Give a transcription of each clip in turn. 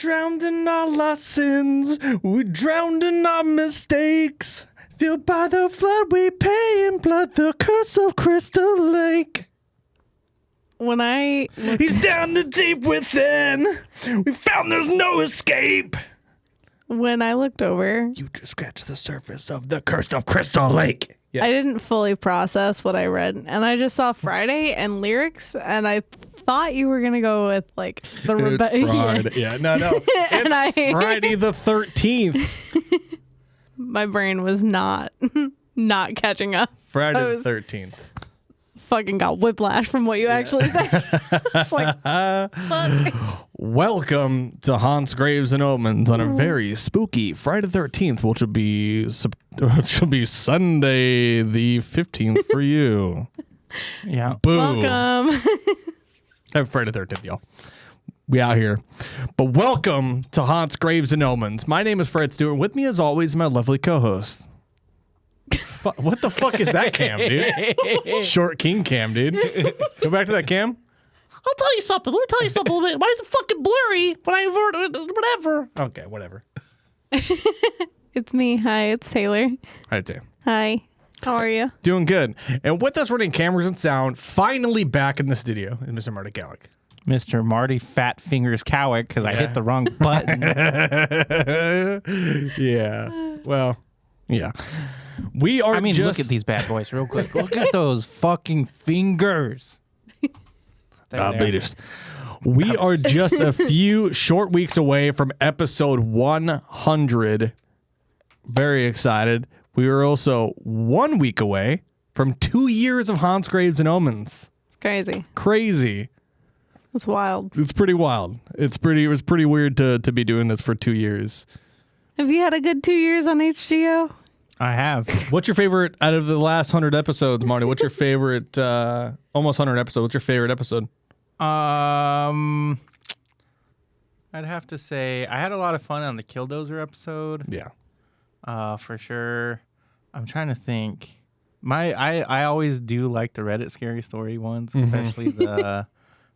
drowned in our lessons. We drowned in our mistakes. Filled by the flood, we pay in blood the curse of Crystal Lake. When I He's down the deep within. We found there's no escape. when I looked over, You just scratched the surface of the curse of Crystal Lake. Yes. I didn't fully process what I read, and I just saw Friday and lyrics, and I thought you were gonna go with like the It's Friday. Yeah, no. And It's Friday the 13th. My brain was not catching up. Friday I the was 13th. fucking got whiplash from what you actually said. It's like, fuck. Welcome to Haunts, Graves, and Omens on a very spooky Friday the 13th, which will be Sunday the 15th for you. Yeah. Boom. Welcome. Happy Friday the 13th, y'all. We out here. But welcome to Haunts, Graves, and Omens. My name is Fred Stewart. With me, as always, my lovely co-host. What the fuck is that cam, dude? Short King cam, dude. Go back to that cam. I'll tell you something. Let me tell you something a little bit. Why is it fucking blurry when I whatever? Okay, whatever. It's me. Hi, it's Taylor. Hi, Tim. Hi. How are you? Doing good. And with us running cameras and sound, finally back in the studio is Mr. Marty Gallick. Mr. Marty Fat Fingers Cowick because I hit the wrong button. Yeah. Well, yeah. We are Look at these bad boys real quick. Look at those fucking fingers. Beaters. We are just a few short weeks away from episode 100. Very excited. We are also 1 week away from 2 years of Haunts, Graves, and Omens. It's crazy. Crazy. It's wild. It's pretty wild. It was pretty weird to be doing this for 2 years. Have you had a good 2 years on HGO? I have. What's your favorite out of the last 100 episodes, Marty? What's your favorite, almost 100 episodes? What's your favorite episode? I'd have to say I had a lot of fun on the Killdozer episode. Yeah. For sure. I'm trying to think. I always do like the Reddit scary story ones, especially the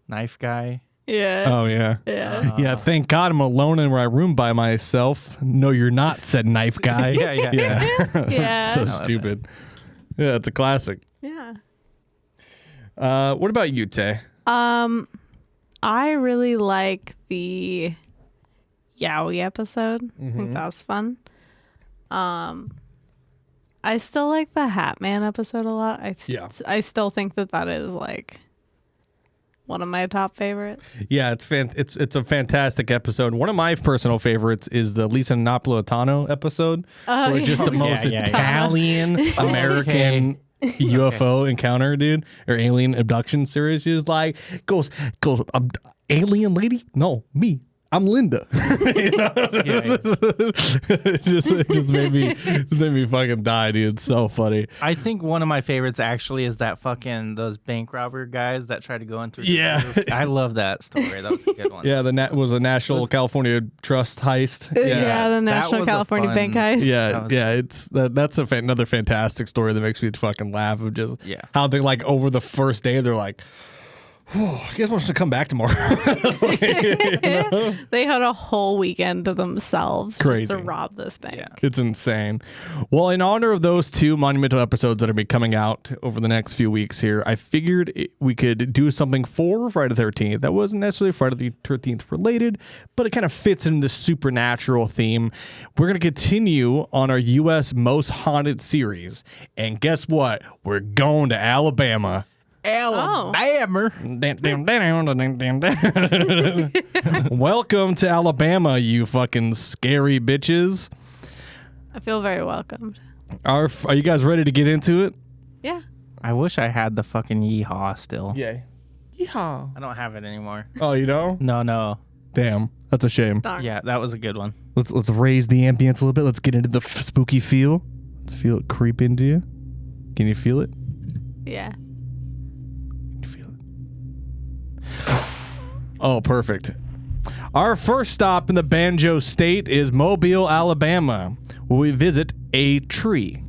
knife guy. Yeah. Oh, yeah. Yeah. Yeah, thank God I'm alone in my room by myself. No, you're not, said knife guy. Yeah. Yeah. So stupid. Yeah, it's a classic. Yeah. What about you, Tay? I really like the Yowie episode. I think that's fun. I still like the Hat Man episode a lot. I still think that is like one of my top favorites. Yeah, it's a fantastic episode. One of my personal favorites is the Lisa Napolitano episode, where it's just the most Italian American UFO encounter, dude, or alien abduction series. She's like, goes, alien lady? No, me. I'm Linda. It just made me fucking die, dude. It's so funny. I think one of my favorites actually is that fucking those bank robber guys that tried to go into. Yeah, I love that story. That was a good one. Yeah, was a National California Trust heist. Yeah, the National California Bank heist. That's another fantastic story that makes me fucking laugh of just how they like over the first day they're like, oh, I guess wants to come back tomorrow. They had a whole weekend to themselves just to rob this bank. Yeah. It's insane. Well, in honor of those two monumental episodes that are be coming out over the next few weeks here, I figured we could do something for Friday the 13th that wasn't necessarily Friday the 13th related, but it kind of fits in the supernatural theme. We're going to continue on our U.S. Most Haunted series. And guess what? We're going to Alabama. Alabama. Welcome to Alabama, you fucking scary bitches. I feel very welcomed. Are you guys ready to get into it? Yeah. I wish I had the fucking yeehaw still. Yeah. Yeehaw. I don't have it anymore. Oh, you don't? No. Damn, that's a shame. Darn. Yeah, that was a good one. Let's raise the ambience a little bit. Let's get into the spooky feel. Let's feel it creep into you. Can you feel it? Yeah. Oh, perfect. Our first stop in the Banjo State is Mobile, Alabama, where we visit a tree.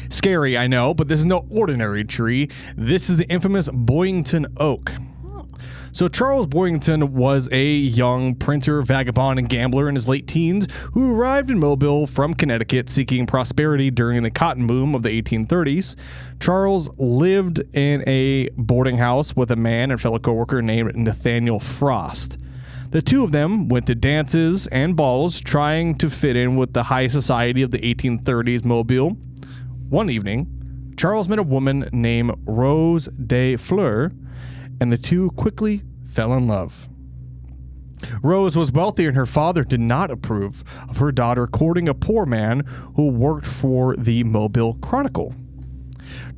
Scary, I know, but this is no ordinary tree. This is the infamous Boynton Oak. So Charles Boynton was a young printer, vagabond, and gambler in his late teens who arrived in Mobile from Connecticut seeking prosperity during the cotton boom of the 1830s. Charles lived in a boarding house with a man and fellow coworker named Nathaniel Frost. The two of them went to dances and balls, trying to fit in with the high society of the 1830s Mobile. One evening, Charles met a woman named Rose de Fleur, and the two quickly fell in love. Rose was wealthy, and her father did not approve of her daughter courting a poor man who worked for the Mobile Chronicle.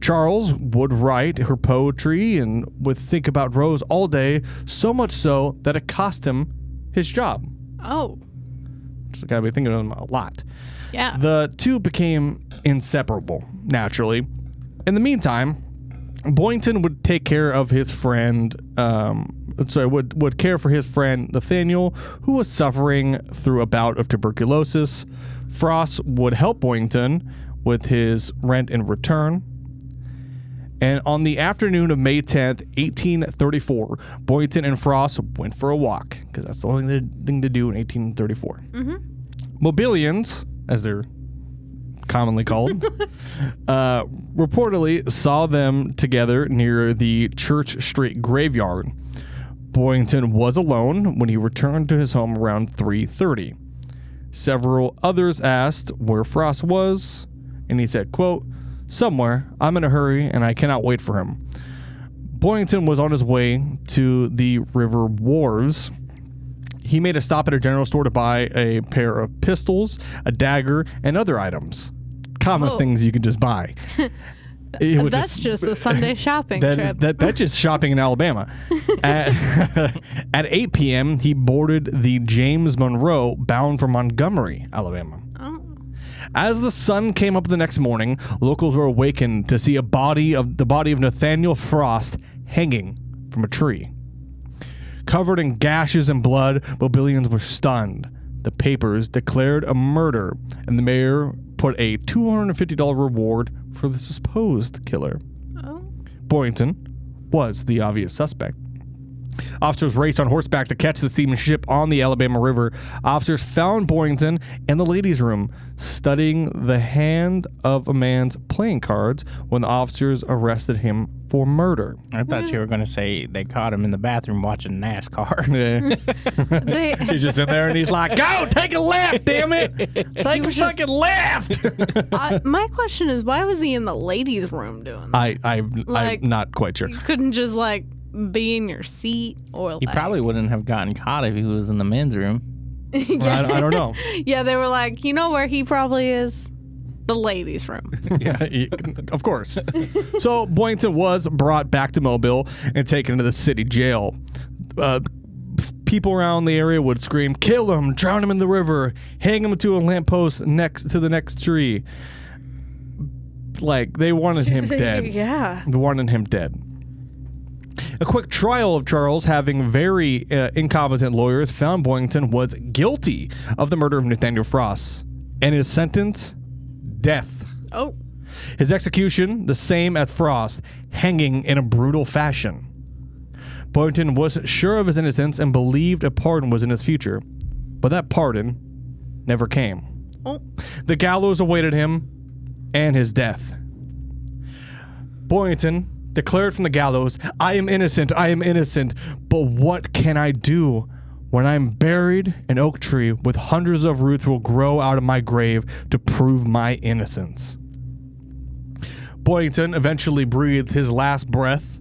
Charles would write her poetry and would think about Rose all day, so much so that it cost him his job. Oh. Just gotta be thinking of him a lot. Yeah. The two became inseparable, naturally. In the meantime, Boynton would take care of his friend, would care for his friend Nathaniel, who was suffering through a bout of tuberculosis. Frost would help Boynton with his rent in return. And on the afternoon of May 10th, 1834, Boynton and Frost went for a walk, because that's the only thing to do in 1834. Mm-hmm. Mobilians, as they're commonly called, reportedly saw them together near the Church Street graveyard. Boynton was alone when he returned to his home around 3:30. Several others asked where Frost was, and he said, quote, "Somewhere. I'm in a hurry, and I cannot wait for him." Boynton was on his way to the river wharves. He made a stop at a general store to buy a pair of pistols, a dagger, and other items. Common things you can just buy. That's just a Sunday shopping trip. That's just shopping in Alabama. At 8 p.m., he boarded the James Monroe bound for Montgomery, Alabama. Oh. As the sun came up the next morning, locals were awakened to see the body of Nathaniel Frost hanging from a tree. Covered in gashes and blood, Mobilians were stunned. The papers declared a murder, and the mayor put a $250 reward for the supposed killer. Oh. Boynton was the obvious suspect. Officers raced on horseback to catch the steamship on the Alabama River. Officers found Boynton in the ladies' room, studying the hand of a man's playing cards when the officers arrested him for murder. I thought you were going to say they caught him in the bathroom watching NASCAR. Yeah. He's just in there and he's like, "Go, take a left, damn it! Take a fucking left!" My question is, why was he in the ladies' room doing that? I'm not quite sure. You couldn't just be in your seat, or He probably wouldn't have gotten caught if he was in the men's room. Yeah. I don't know. Yeah, they were like, you know where he probably is? The ladies' room. Yeah, of course. So Boynton was brought back to Mobile and taken to the city jail. People around the area would scream, "Kill him, drown him in the river, hang him to a lamppost next to the next tree." Like, they wanted him dead. Yeah. They wanted him dead. A quick trial of Charles, having very incompetent lawyers, found Boynton was guilty of the murder of Nathaniel Frost, and his sentence, death. Oh. His execution, the same as Frost, hanging in a brutal fashion. Boynton was sure of his innocence and believed a pardon was in his future, but that pardon never came. Oh. The gallows awaited him and his death. Boynton declared from the gallows, I am innocent, but what can I do? When I'm buried, an oak tree with hundreds of roots will grow out of my grave to prove my innocence." Boynton eventually breathed his last breath,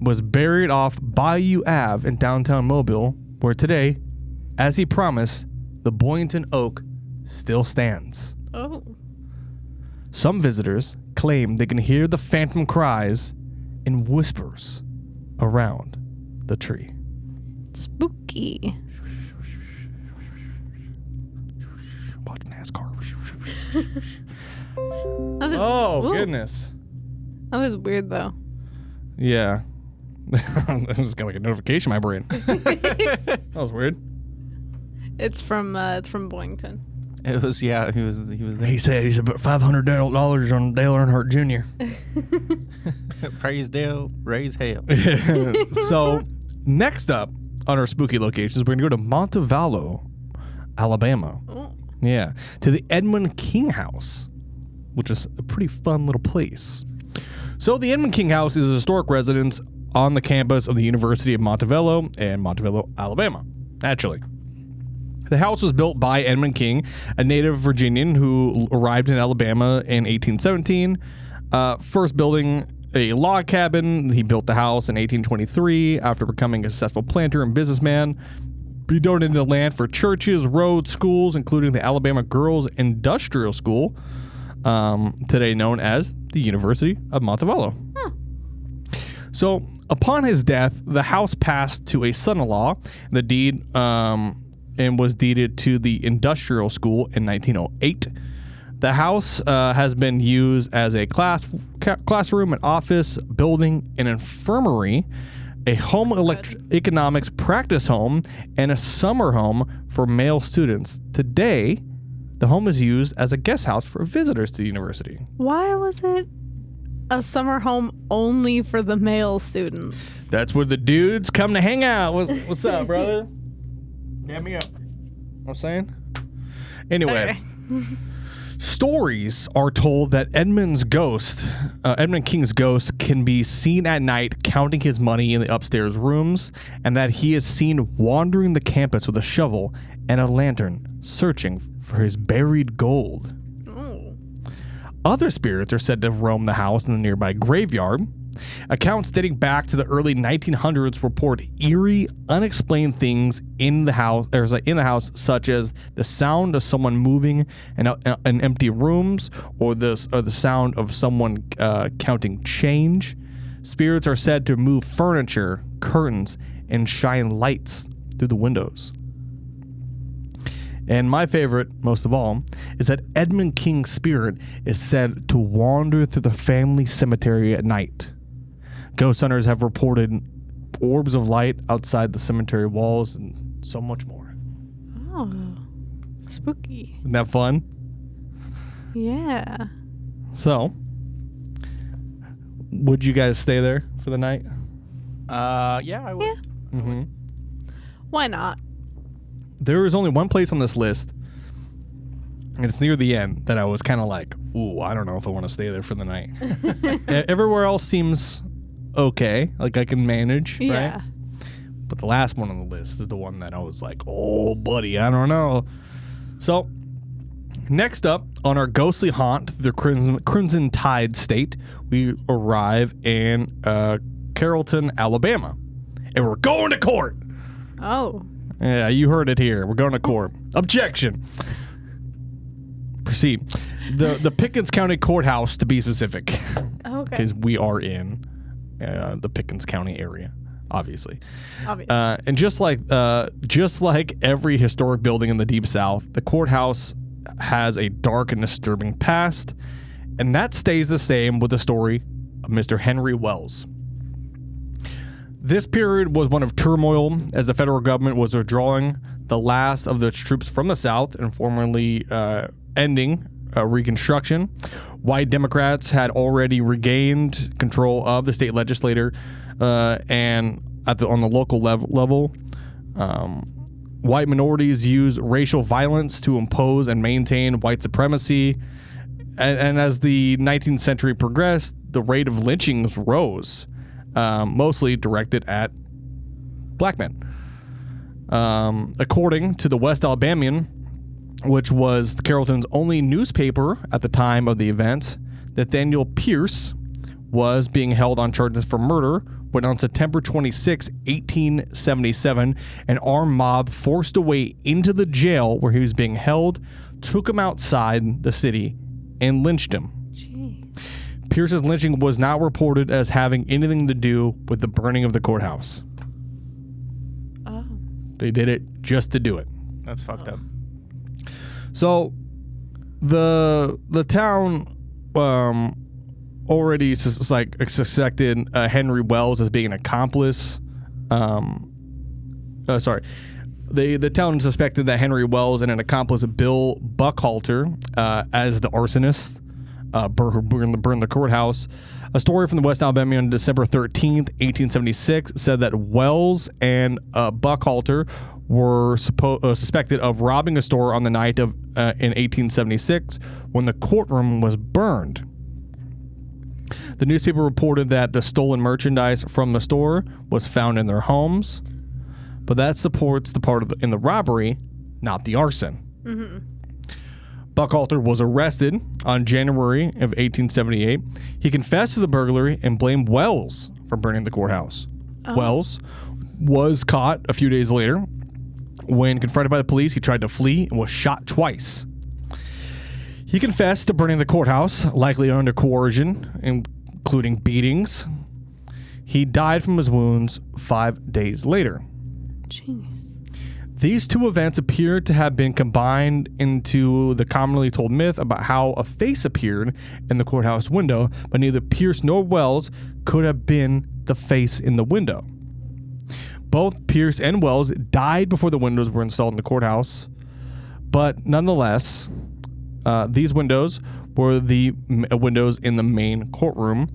was buried off Bayou Ave in downtown Mobile, where today, as he promised, the Boynton Oak still stands. Oh. Some visitors claim they can hear the phantom cries in whispers around the tree. Spooky. Watch NASCAR. Ooh. Goodness. That was weird, though. Yeah. I just got a notification in my brain. That was weird. It's from Boynton. It was, yeah, he was there. He said he's about $500 on Dale Earnhardt Jr. Praise Dale, raise hell. So Next up on our spooky locations, we're going to go to Montevallo, Alabama. Oh. Yeah, to the Edmund King House, which is a pretty fun little place. So the Edmund King House is a historic residence on the campus of the University of Montevallo in Montevallo, Alabama. Naturally. The house was built by Edmund King, a native Virginian who arrived in Alabama in 1817. First building a log cabin, he built the house in 1823 after becoming a successful planter and businessman. He donated the land for churches, roads, schools, including the Alabama Girls Industrial School, today known as the University of Montevallo. So, upon his death, the house passed to a son-in-law. The deed and was deeded to the Industrial School in 1908. The house has been used as a classroom, an office, building, an infirmary, a home economics practice home, and a summer home for male students. Today, the home is used as a guest house for visitors to the university. Why was it a summer home only for the male students? That's where the dudes come to hang out. What's up, brother? Get me up. Know what I'm saying? Anyway. Okay. Stories are told that Edmund King's ghost can be seen at night counting his money in the upstairs rooms, and that he is seen wandering the campus with a shovel and a lantern, searching for his buried gold. Oh. Other spirits are said to roam the house in the nearby graveyard. Accounts dating back to the early 1900s report eerie, unexplained things in the house, such as the sound of someone moving in empty rooms, or the sound of someone counting change. Spirits are said to move furniture, curtains, and shine lights through the windows. And my favorite, most of all, is that Edmund King's spirit is said to wander through the family cemetery at night. Ghost hunters have reported orbs of light outside the cemetery walls and so much more. Oh, spooky. Isn't that fun? Yeah. So, would you guys stay there for the night? Yeah, I would. Yeah. Mm-hmm. Why not? There is only one place on this list, and it's near the end, that I was kind of like, ooh, I don't know if I want to stay there for the night. Everywhere else seems okay, like I can manage, Yeah. right? But the last one on the list is the one that I was like, oh, buddy, I don't know. So, next up on our ghostly haunt through the Crimson Tide State, we arrive in Carrollton, Alabama. And we're going to court. Oh. Yeah, you heard it here. We're going to court. Objection. Proceed. The Pickens County Courthouse, to be specific. Okay. Because we are in the Pickens County area, obviously. Obviously. And just like every historic building in the Deep South, the courthouse has a dark and disturbing past, and that stays the same with the story of Mr. Henry Wells. This period was one of turmoil as the federal government was withdrawing the last of its troops from the South and formally ending Reconstruction. White Democrats had already regained control of the state legislature, and on the local level, white minorities used racial violence to impose and maintain white supremacy. And as the 19th century progressed, the rate of lynchings rose, mostly directed at black men. According to the West Alabamian, which was Carrollton's only newspaper at the time of the events, Nathaniel Pierce was being held on charges for murder when on September 26, 1877, an armed mob forced a way into the jail where he was being held, took him outside the city, and lynched him. Gee. Pierce's lynching was not reported as having anything to do with the burning of the courthouse. Oh. They did it just to do it. That's fucked up. So, the town already suspected Henry Wells as being an accomplice. The town suspected that Henry Wells and an accomplice, Bill Buckhalter, as the arsonist. burned the courthouse. A story from the West Alabama on December 13th, 1876 said that Wells and Buckhalter were suspected of robbing a store on the night of in 1876 when the courtroom was burned. The newspaper reported that the stolen merchandise from the store was found in their homes, but that supports the part in the robbery, not the arson. Mm-hmm. Buckhalter was arrested on January of 1878. He confessed to the burglary and blamed Wells for burning the courthouse. Oh. Wells was caught a few days later. When confronted by the police, he tried to flee and was shot twice. He confessed to burning the courthouse, likely under coercion, including beatings. He died from his wounds 5 days later. Jeez. These two events appear to have been combined into the commonly told myth about how a face appeared in the courthouse window, but neither Pierce nor Wells could have been the face in the window. Both Pierce and Wells died before the windows were installed in the courthouse, but nonetheless, these windows were the windows in the main courtroom,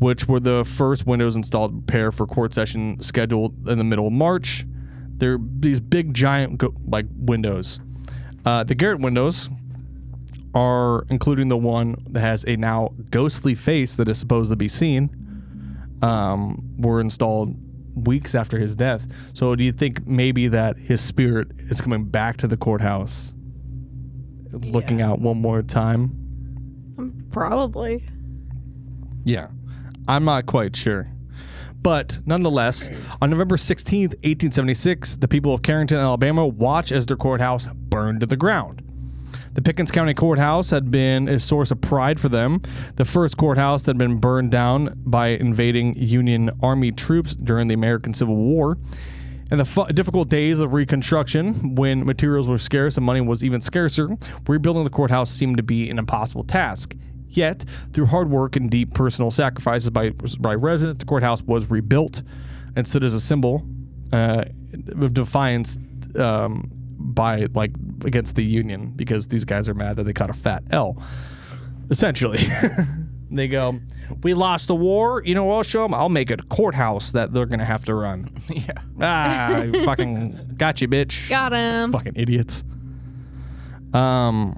which were the first windows installed to prepare for court session scheduled in the middle of March. They're these big, giant windows. The Garrett windows are, including the one that has a now ghostly face that is supposed to be seen, were installed weeks after his death. So do you think maybe that his spirit is coming back to the courthouse, looking out one more time? Probably. Yeah. I'm not quite sure. But nonetheless, on November 16th, 1876, the people of Carrington, Alabama, watched as their courthouse burned to the ground. The Pickens County Courthouse had been a source of pride for them, the first courthouse that had been burned down by invading Union Army troops during the American Civil War. In the difficult days of Reconstruction, when materials were scarce and money was even scarcer, rebuilding the courthouse seemed to be an impossible task. Yet, through hard work and deep personal sacrifices by residents, the courthouse was rebuilt and stood as a symbol of defiance against the Union, because these guys are mad that they caught a fat L. Essentially, they go, "We lost the war. You know what? I'll show them. I'll make a courthouse that they're gonna have to run." Yeah. Fucking got you, bitch. Got him. Fucking idiots. So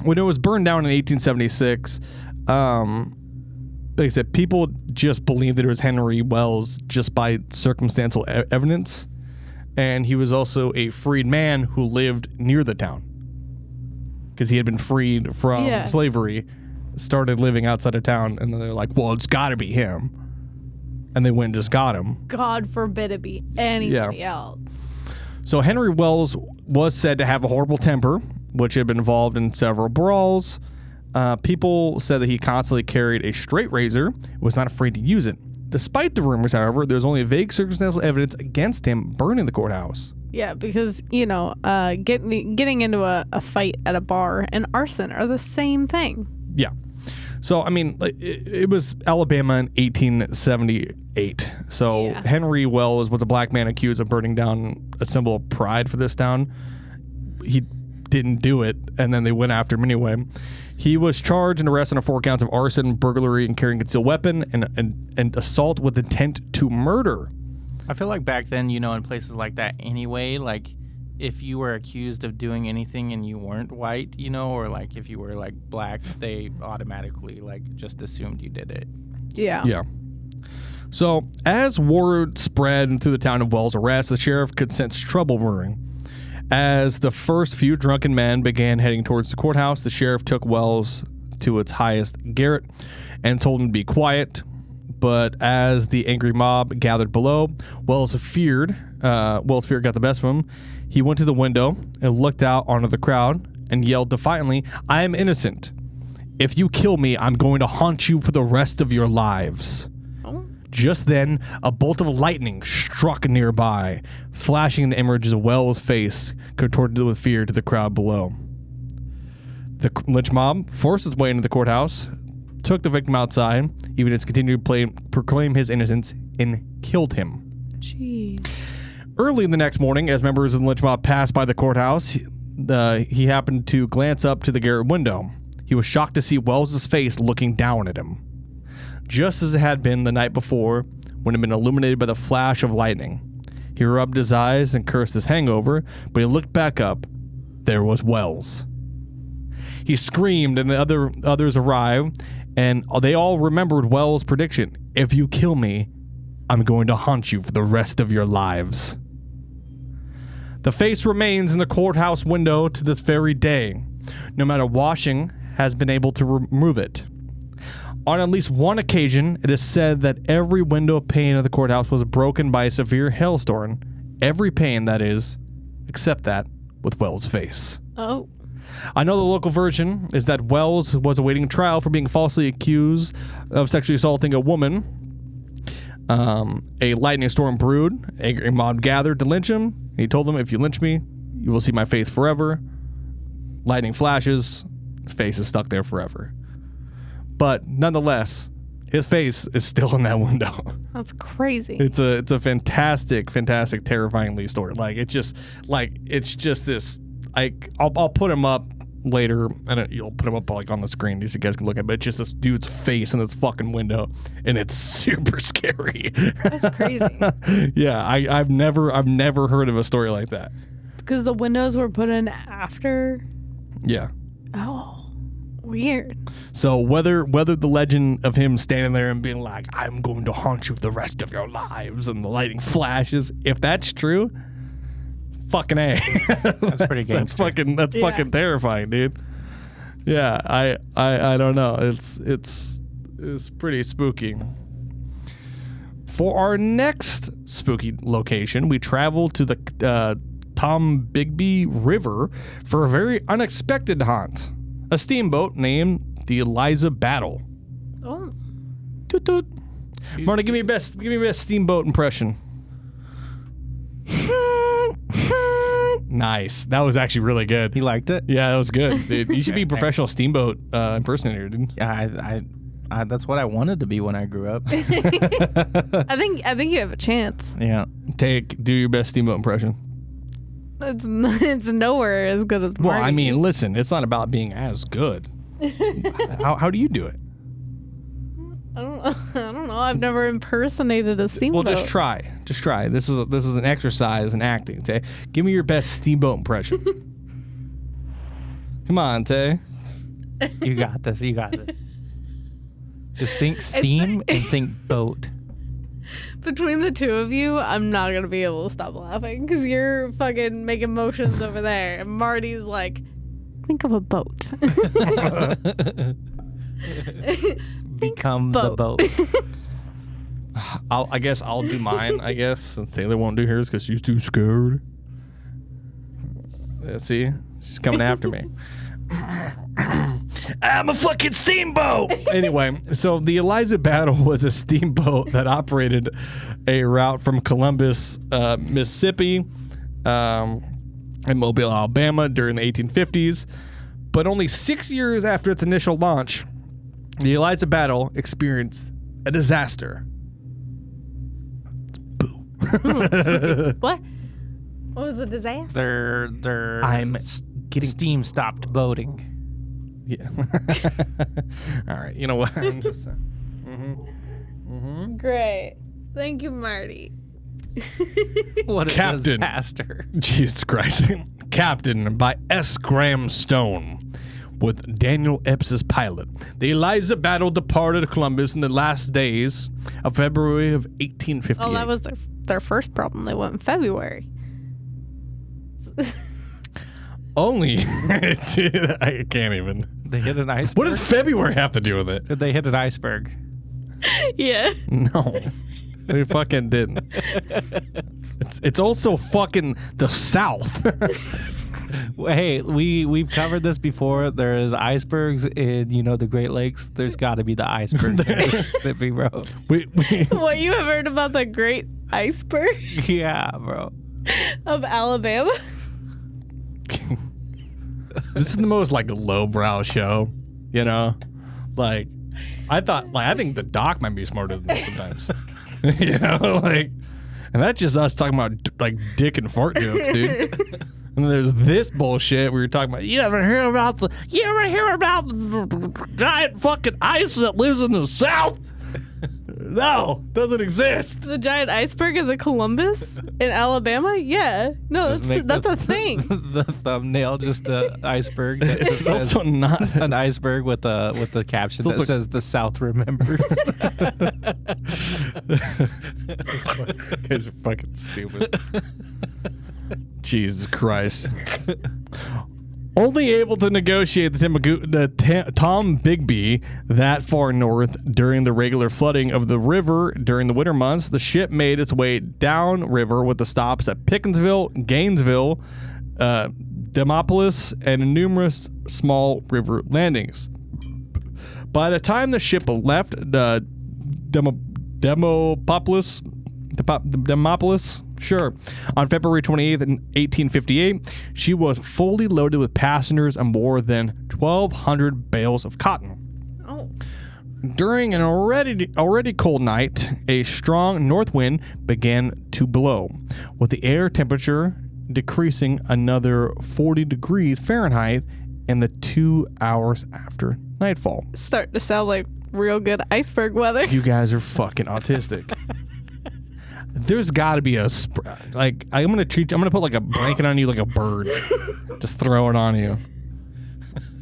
when it was burned down in 1876, like I said, people just believed that it was Henry Wells just by circumstantial evidence. And he was also a freed man who lived near the town, because he had been freed from slavery, started living outside of town, and then they're like, well, it's got to be him. And they went and just got him. God forbid it be anybody else. So Henry Wells was said to have a horrible temper, which had been involved in several brawls. People said that he constantly carried a straight razor, was not afraid to use it. Despite the rumors, however, there's only vague circumstantial evidence against him burning the courthouse. Yeah, because, getting into a fight at a bar and arson are the same thing. Yeah. So, I mean, it was Alabama in 1878. So Henry Wells was a black man accused of burning down a symbol of pride for this town. He didn't do it, and then they went after him anyway. He was charged and arrested on 4 counts of arson, burglary, and carrying a concealed weapon, and assault with intent to murder. I feel like back then, in places like that anyway, like if you were accused of doing anything and you weren't white, or like if you were like black, they automatically like just assumed you did it. Yeah. Yeah. So as word spread through the town of Wells' arrest, the sheriff could sense trouble brewing. As the first few drunken men began heading towards the courthouse, the sheriff took Wells to its highest garret and told him to be quiet. But as the angry mob gathered below, Wells' fear got the best of him. He went to the window and looked out onto the crowd and yelled defiantly, "I am innocent. If you kill me, I'm going to haunt you for the rest of your lives." Just then, a bolt of lightning struck nearby, flashing the image of Wells' face, contorted with fear to the crowd below. The lynch mob forced its way into the courthouse, took the victim outside, even as continued to proclaim his innocence, and killed him. Jeez. Early the next morning, as members of the lynch mob passed by the courthouse, he happened to glance up to the garret window. he was shocked to see Wells's face looking down at him, just as it had been the night before when it had been illuminated by the flash of lightning. He rubbed his eyes and cursed his hangover, but he looked back up. There was Wells. He screamed, and the others arrived, and they all remembered Wells' prediction. If you kill me, I'm going to haunt you for the rest of your lives. The face remains in the courthouse window to this very day. No matter washing has been able to remove it. On at least one occasion, it is said that every window pane of the courthouse was broken by a severe hailstorm. Every pane, that is, except that with Wells' face. Oh. Another local version is that Wells was awaiting trial for being falsely accused of sexually assaulting a woman. A lightning storm brewed. Angry mob gathered to lynch him. He told them, if you lynch me, you will see my face forever. Lightning flashes. His face is stuck there forever. But nonetheless, his face is still in that window. That's crazy. It's a fantastic, terrifyingly story. It's just this. I'll put him up later, and you'll put him up on the screen so you guys can look at it. But it's just this dude's face in this fucking window, and it's super scary. That's crazy. Yeah, I've never heard of a story like that. Because the windows were put in after. Yeah. Oh. Weird. So whether the legend of him standing there and being like, I'm going to haunt you for the rest of your lives, and the lightning flashes, if that's true, fucking A. That's pretty gangster. That's fucking terrifying, dude. Yeah, I don't know. It's pretty spooky. For our next spooky location, we travel to the Tombigbee River for a very unexpected haunt. A steamboat named the Eliza Battle. Oh. Toot toot. Marty, give me your best steamboat impression. Nice. That was actually really good. You liked it? Yeah, that was good. Dude, you should be a professional steamboat impersonator, dude. Yeah, I that's what I wanted to be when I grew up. I think you have a chance. Yeah. Do your best steamboat impression. It's nowhere as good as Marty's. Well, I mean, listen, it's not about being as good. How do you do it? I don't know. I've never impersonated a steamboat. Well, just try. This is an exercise in acting, Tay. Give me your best steamboat impression. Come on, Tay. You got this. Just think steam and think boat. Between the two of you, I'm not going to be able to stop laughing because you're fucking making motions over there. And Marty's like, think of a boat. Become the boat. I guess I'll do mine, since Taylor won't do hers because she's too scared. See? She's coming after me. I'm a fucking steamboat. Anyway, so the Eliza Battle was a steamboat that operated a route from Columbus, Mississippi, and Mobile, Alabama during the 1850s. But only 6 years after its initial launch, the Eliza Battle experienced a disaster. Boo. What? What was the disaster? Their steam stopped boating. Yeah. All right. You know what? I'm just. Great. Thank you, Marty. What a Captain. disaster. Jesus Christ. Captain by S. Graham Stone with Daniel Epps as pilot. The Eliza Battle departed Columbus in the last days of February of 1858. Oh, that was their first problem. They went in February. Only. I can't even. They hit an iceberg. What does February have to do with it? They hit an iceberg. Yeah. No. They fucking didn't. It's also fucking the South. Hey, we've covered this before. There is icebergs in the Great Lakes. There's got to be the iceberg in Mississippi, bro. What, you have heard about the Great Iceberg? Yeah, bro. Of Alabama? This is the most lowbrow show, I think the doc might be smarter than this sometimes. And that's just us talking about dick and fart jokes, dude. And then there's this bullshit we were talking about. You ever hear about the giant fucking ice that lives in the South? No, doesn't exist. The giant iceberg in the Columbus in Alabama? Yeah. No, that's a thing. The thumbnail, just an iceberg. It's also not an iceberg with the caption that says "The South remembers." You guys are fucking stupid. Jesus Christ. Only able to negotiate the Tom Bigby that far north during the regular flooding of the river during the winter months, the ship made its way downriver with the stops at Pickensville, Gainesville, Demopolis, and numerous small river landings. By the time the ship left Demopolis, sure, on February 28th, 1858, she was fully loaded with passengers and more than 1,200 bales of cotton. Oh. During an already cold night, a strong north wind began to blow, with the air temperature decreasing another 40 degrees Fahrenheit in the 2 hours after nightfall. Starting to sound like real good iceberg weather. You guys are fucking autistic. There's got to be a I'm gonna put like a blanket on you like a bird, just throw it on you.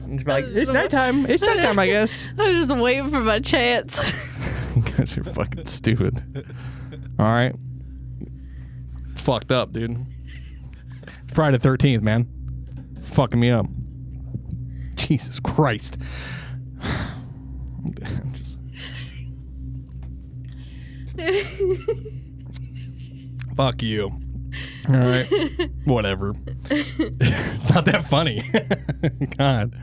It's like it's nighttime. It's nighttime, I guess. I was just waiting for my chance. You guys are fucking stupid. All right, it's fucked up, dude. It's Friday the 13th, man. Fucking me up. Jesus Christ. Fuck you. All right. Whatever. It's not that funny. God.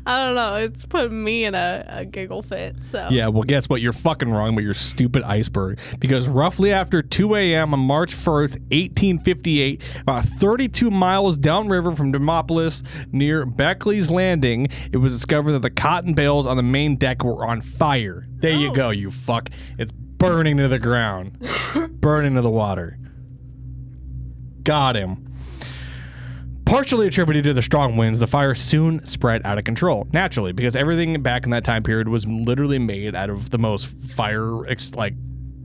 I don't know. It's putting me in a giggle fit. So Yeah, well, guess what? You're fucking wrong with your stupid iceberg. Because roughly after 2 a.m. on March 1st, 1858, about 32 miles downriver from Demopolis near Beckley's Landing, it was discovered that the cotton bales on the main deck were on fire. There you go, you fuck. It's burning to the ground. Burning to the water. Got him. Partially attributed to the strong winds, the fire soon spread out of control. Naturally, because everything back in that time period was literally made out of the most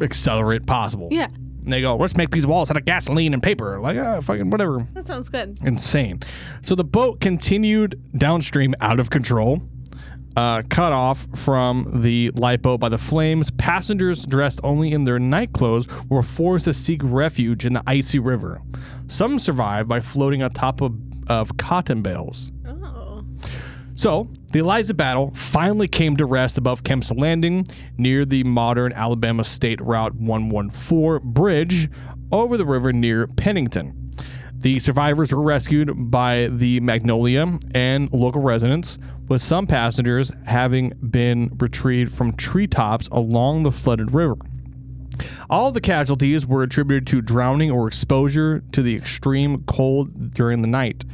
accelerant possible. Yeah. And they go, let's make these walls out of gasoline and paper. Like, fucking whatever. That sounds good. Insane. So the boat continued downstream out of control. Cut off from the lifeboat by the flames, passengers dressed only in their night clothes were forced to seek refuge in the icy river. Some survived by floating on top of cotton bales. Oh. So, the Eliza battle finally came to rest above Kemp's Landing near the modern Alabama State Route 114 bridge over the river near Pennington. The survivors were rescued by the Magnolia and local residents, with some passengers having been retrieved from treetops along the flooded river. All of the casualties were attributed to drowning or exposure to the extreme cold during the night.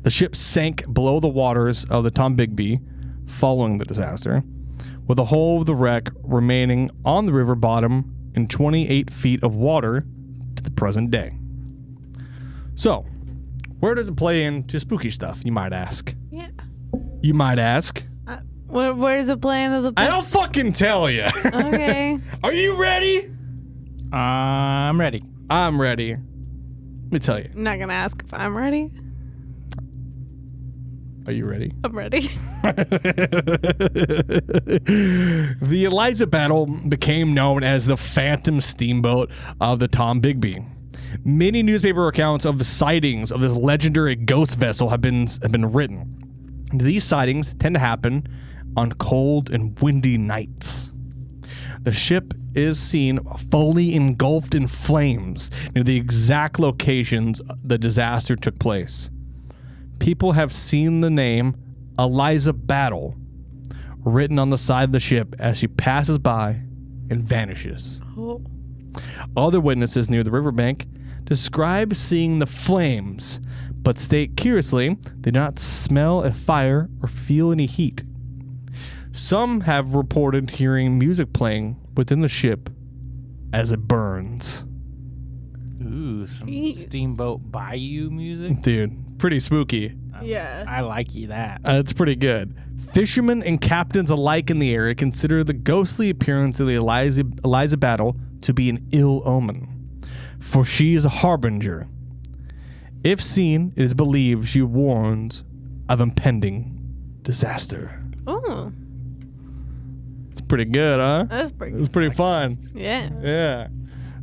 The ship sank below the waters of the Tom Bigby following the disaster, with the whole of the wreck remaining on the river bottom in 28 feet of water to the present day. So, where does it play into spooky stuff, you might ask? Yeah. You might ask. Where does it play into the... I don't fucking tell you. Okay. Are you ready? I'm ready. I'm ready. Let me tell you. I'm not going to ask if I'm ready. Are you ready? I'm ready. The Eliza battle became known as the Phantom Steamboat of the Tom Bigby. Many newspaper accounts of the sightings of this legendary ghost vessel have been written. These sightings tend to happen on cold and windy nights. The ship is seen fully engulfed in flames near the exact locations the disaster took place. People have seen the name Eliza Battle written on the side of the ship as she passes by and vanishes. Oh. Other witnesses near the riverbank describe seeing the flames, but state curiously they do not smell a fire or feel any heat. Some have reported hearing music playing within the ship as it burns. Ooh, some Yeet. Steamboat Bayou music. Dude, pretty spooky. Yeah. I like you that. It's pretty good. Fishermen and captains alike in the area consider the ghostly appearance of the Eliza Battle to be an ill omen, for she is a harbinger. If seen, it is believed she warns of impending disaster. Oh, It's pretty good, huh? that's pretty It was good. pretty fun. Yeah. Yeah.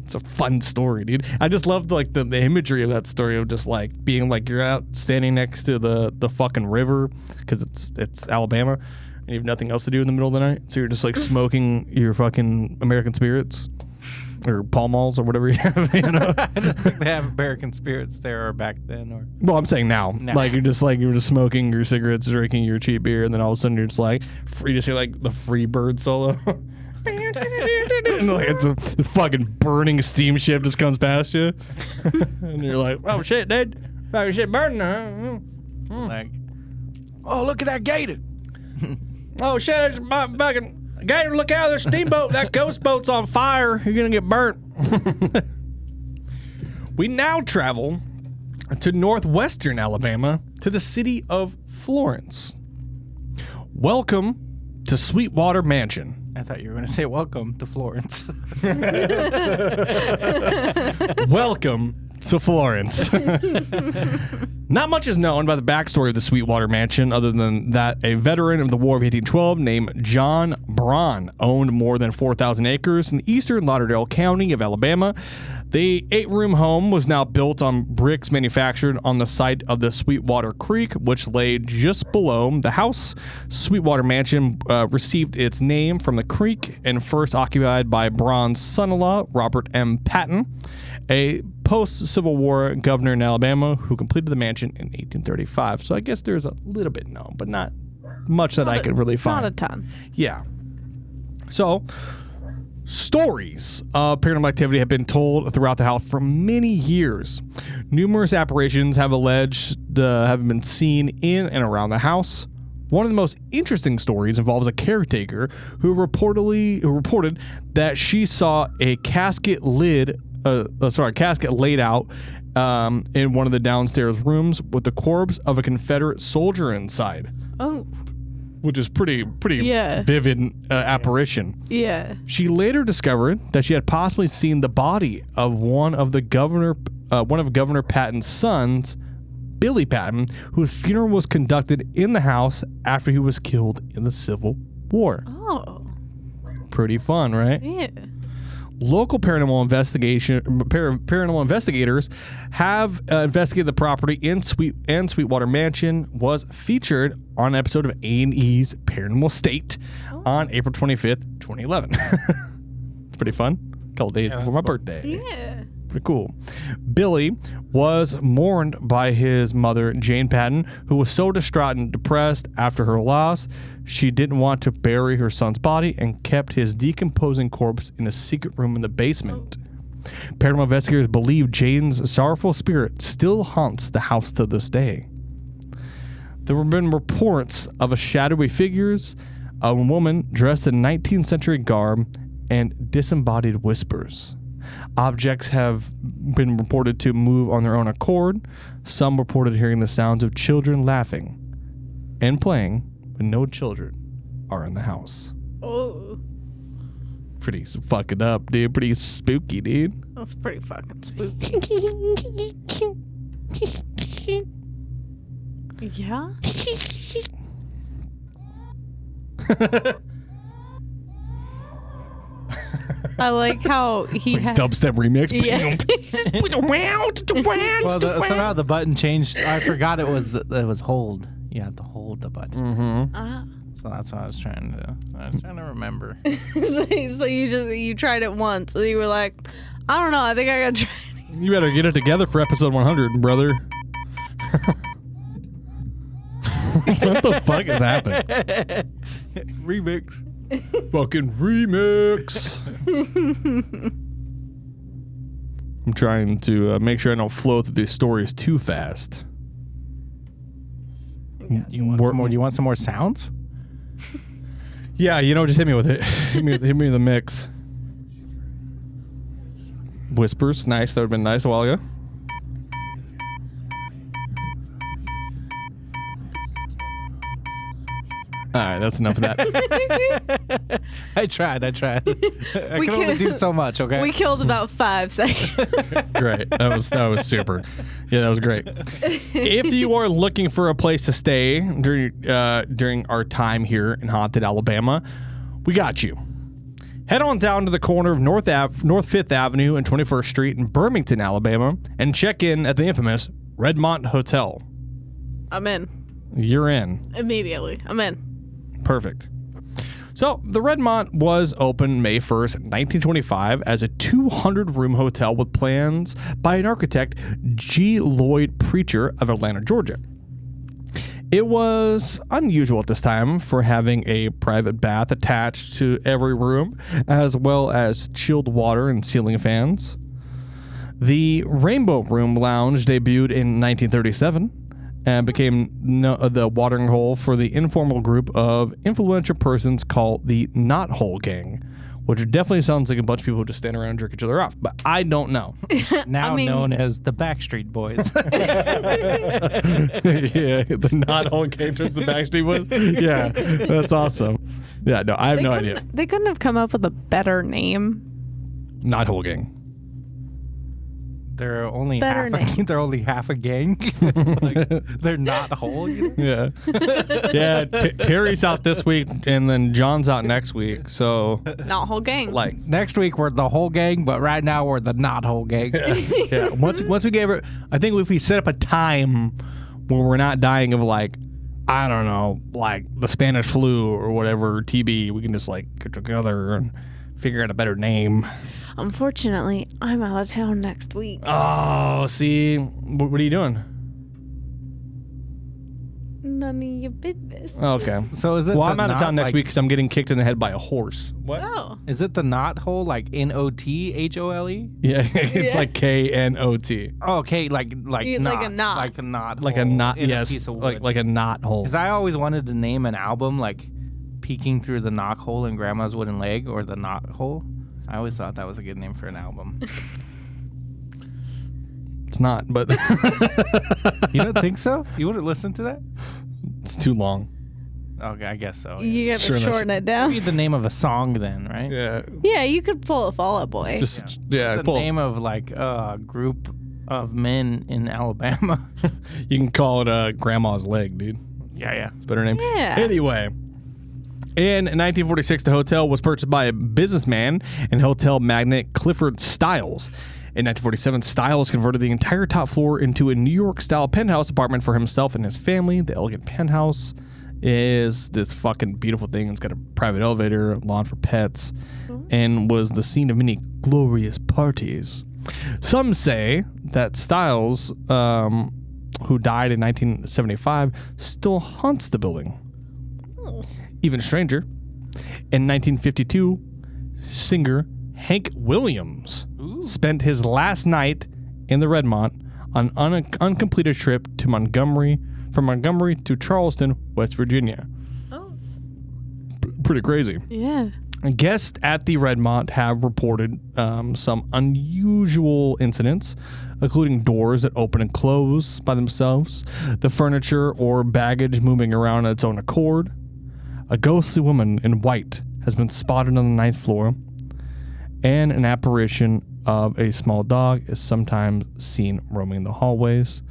It's a fun story, dude. I just love like the imagery of that story of just like being like you're out standing next to the fucking river because it's Alabama and you have nothing else to do in the middle of the night. So you're just like smoking your fucking American spirits or Pall Malls or whatever you have, you know? I don't think they have American spirits there or back then. Or Well, I'm saying now. Nah. Like you're just smoking your cigarettes, drinking your cheap beer, and then all of a sudden you're just like you just hear like the free bird solo. And like this fucking burning steamship just comes past you, and you're like, "Oh shit, dude! Oh shit, burning! like, oh, look at that gator. Oh shit, it's my fucking gator! Look out! There's steamboat! That ghost boat's on fire! You're gonna get burnt." We now travel to northwestern Alabama to the city of Florence. Welcome to Sweetwater Mansion. I thought you were going to say welcome to Florence. Welcome to Florence. Not much is known by the backstory of the Sweetwater Mansion other than that a veteran of the War of 1812 named John Braun owned more than 4,000 acres in the eastern Lauderdale County of Alabama. The 8-room home was now built on bricks manufactured on the site of the Sweetwater Creek, which lay just below the house. Sweetwater Mansion received its name from the creek and first occupied by Braun's son-in-law, Robert M. Patton, a post-Civil War governor in Alabama who completed the mansion in 1835. So I guess there's a little bit known, but not much that I could really find. Not a ton. Yeah. So, stories of paranormal activity have been told throughout the house for many years. Numerous apparitions have been seen in and around the house. One of the most interesting stories involves a caretaker who reported that she saw a casket laid out in one of the downstairs rooms with the corpse of a Confederate soldier inside, Oh, which is pretty Yeah. vivid apparition. yeah. She later discovered that she had possibly seen the body of one of Governor Patton's sons, Billy Patton, whose funeral was conducted in the house after he was killed in the Civil War. Oh, Pretty fun, right? yeah. Local paranormal investigators have investigated the property in Sweetwater Mansion was featured on an episode of A&E's Paranormal State on April 25th, 2011. It's pretty fun. A couple days before my birthday. Yeah. Pretty cool. Billy was mourned by his mother, Jane Patton, who was so distraught and depressed after her loss, she didn't want to bury her son's body and kept his decomposing corpse in a secret room in the basement. Paranormal investigators believe Jane's sorrowful spirit still haunts the house to this day. There have been reports of a shadowy figures, a woman dressed in 19th century garb, and disembodied whispers. Objects have been reported to move on their own accord. Some reported hearing the sounds of children laughing and playing, but no children are in the house. Oh, Pretty fucking up, dude. Pretty spooky, dude. that's pretty fucking spooky. Yeah. I like how he had. Dubstep remix. Yeah. Well, somehow the button changed. I forgot it was hold. You had to hold the button. Mm-hmm. So that's what I was trying to remember. So you tried it once, and you were like, I don't know. I think I gotta try it. You better get it together for episode 100, brother. What the fuck is happening? Remix. Fucking remix. I'm trying to make sure I don't flow through these stories too fast. You want some more? Do you want some more sounds? Yeah, just hit me with it. Hit me with the mix. Whispers. Nice. That would have been nice a while ago. All right, that's enough of that. I tried. I can We only can- do so much, okay? We killed about 5 seconds. Great. That was super. Yeah, that was great. If you are looking for a place to stay during our time here in haunted Alabama, we got you. Head on down to the corner of North 5th Avenue and 21st Street in Birmingham, Alabama, and check in at the infamous Redmont Hotel. I'm in. You're in. Immediately. I'm in. Perfect. So, the Redmont was opened May 1st, 1925 as a 200-room hotel with plans by an architect, G. Lloyd Preacher of Atlanta, Georgia. It was unusual at this time for having a private bath attached to every room, as well as chilled water and ceiling fans. The Rainbow Room Lounge debuted in 1937 and became the watering hole for the informal group of influential persons called the Knot Hole Gang, which definitely sounds like a bunch of people who just stand around and jerk each other off, but I don't know. Now I mean- known as the Backstreet Boys. Yeah, the Knot Hole Gang turns the Backstreet Boys. Yeah, that's awesome. Yeah, no, I have no idea. They couldn't have come up with a better name. Knot Hole Gang. They're only Better they're only half a gang. Like, they're not whole. You know? Yeah. Yeah, Terry's out this week, and then John's out next week, so, Not whole gang. like, Next week we're the whole gang, but right now we're the not whole gang. yeah. Once we gave it, I think if we set up a time where we're not dying of, like, I don't know, like the Spanish flu or whatever, TB, we can just, like, get together and figure out a better name. Unfortunately, I'm out of town next week. Oh, see, what are you doing? None of your business. Okay. So is it? Well, the I'm out of knot, town next like- week because I'm getting kicked in the head by a horse. What? Oh. Is it the knot hole, like NOTHOLE? Yeah, it's Yeah. like KNOT. Oh, okay, like Yeah, knot, like a knot. like a knot, Like a hole knot, in yes. a piece of Like wood. like a knot hole. Because I always wanted to name an album like "Peeking Through the Knock Hole in Grandma's Wooden Leg" or "The Knot Hole." I always thought that was a good name for an album. It's not, but You don't think so? You wouldn't listen to that? it's too long. Okay, I guess so. Yeah. You got to Sure enough. shorten it down. Maybe the name of a song then, right? Yeah. Yeah, you could pull a Fall Out Boy. Just yeah. The Pull. name of like a group of men in Alabama. You can call it Grandma's Leg, dude. Yeah. It's a better name. Yeah. Anyway. In 1946, the hotel was purchased by a businessman and hotel magnate Clifford Stiles. In 1947, Stiles converted the entire top floor into a New York-style penthouse apartment for himself and his family. The elegant penthouse is this fucking beautiful thing. It's got a private elevator, lawn for pets, and was the scene of many glorious parties. Some say that Stiles, who died in 1975, still haunts the building. Even stranger, in 1952, singer Hank Williams spent his last night in the Redmont on an uncompleted trip to Montgomery, from Montgomery to Charleston, West Virginia. Oh. Pretty crazy. Yeah. Guests at the Redmont have reported some unusual incidents, including doors that open and close by themselves, the furniture or baggage moving around on its own accord. A ghostly woman in white has been spotted on the 9th floor, and an apparition of a small dog is sometimes seen roaming the hallways.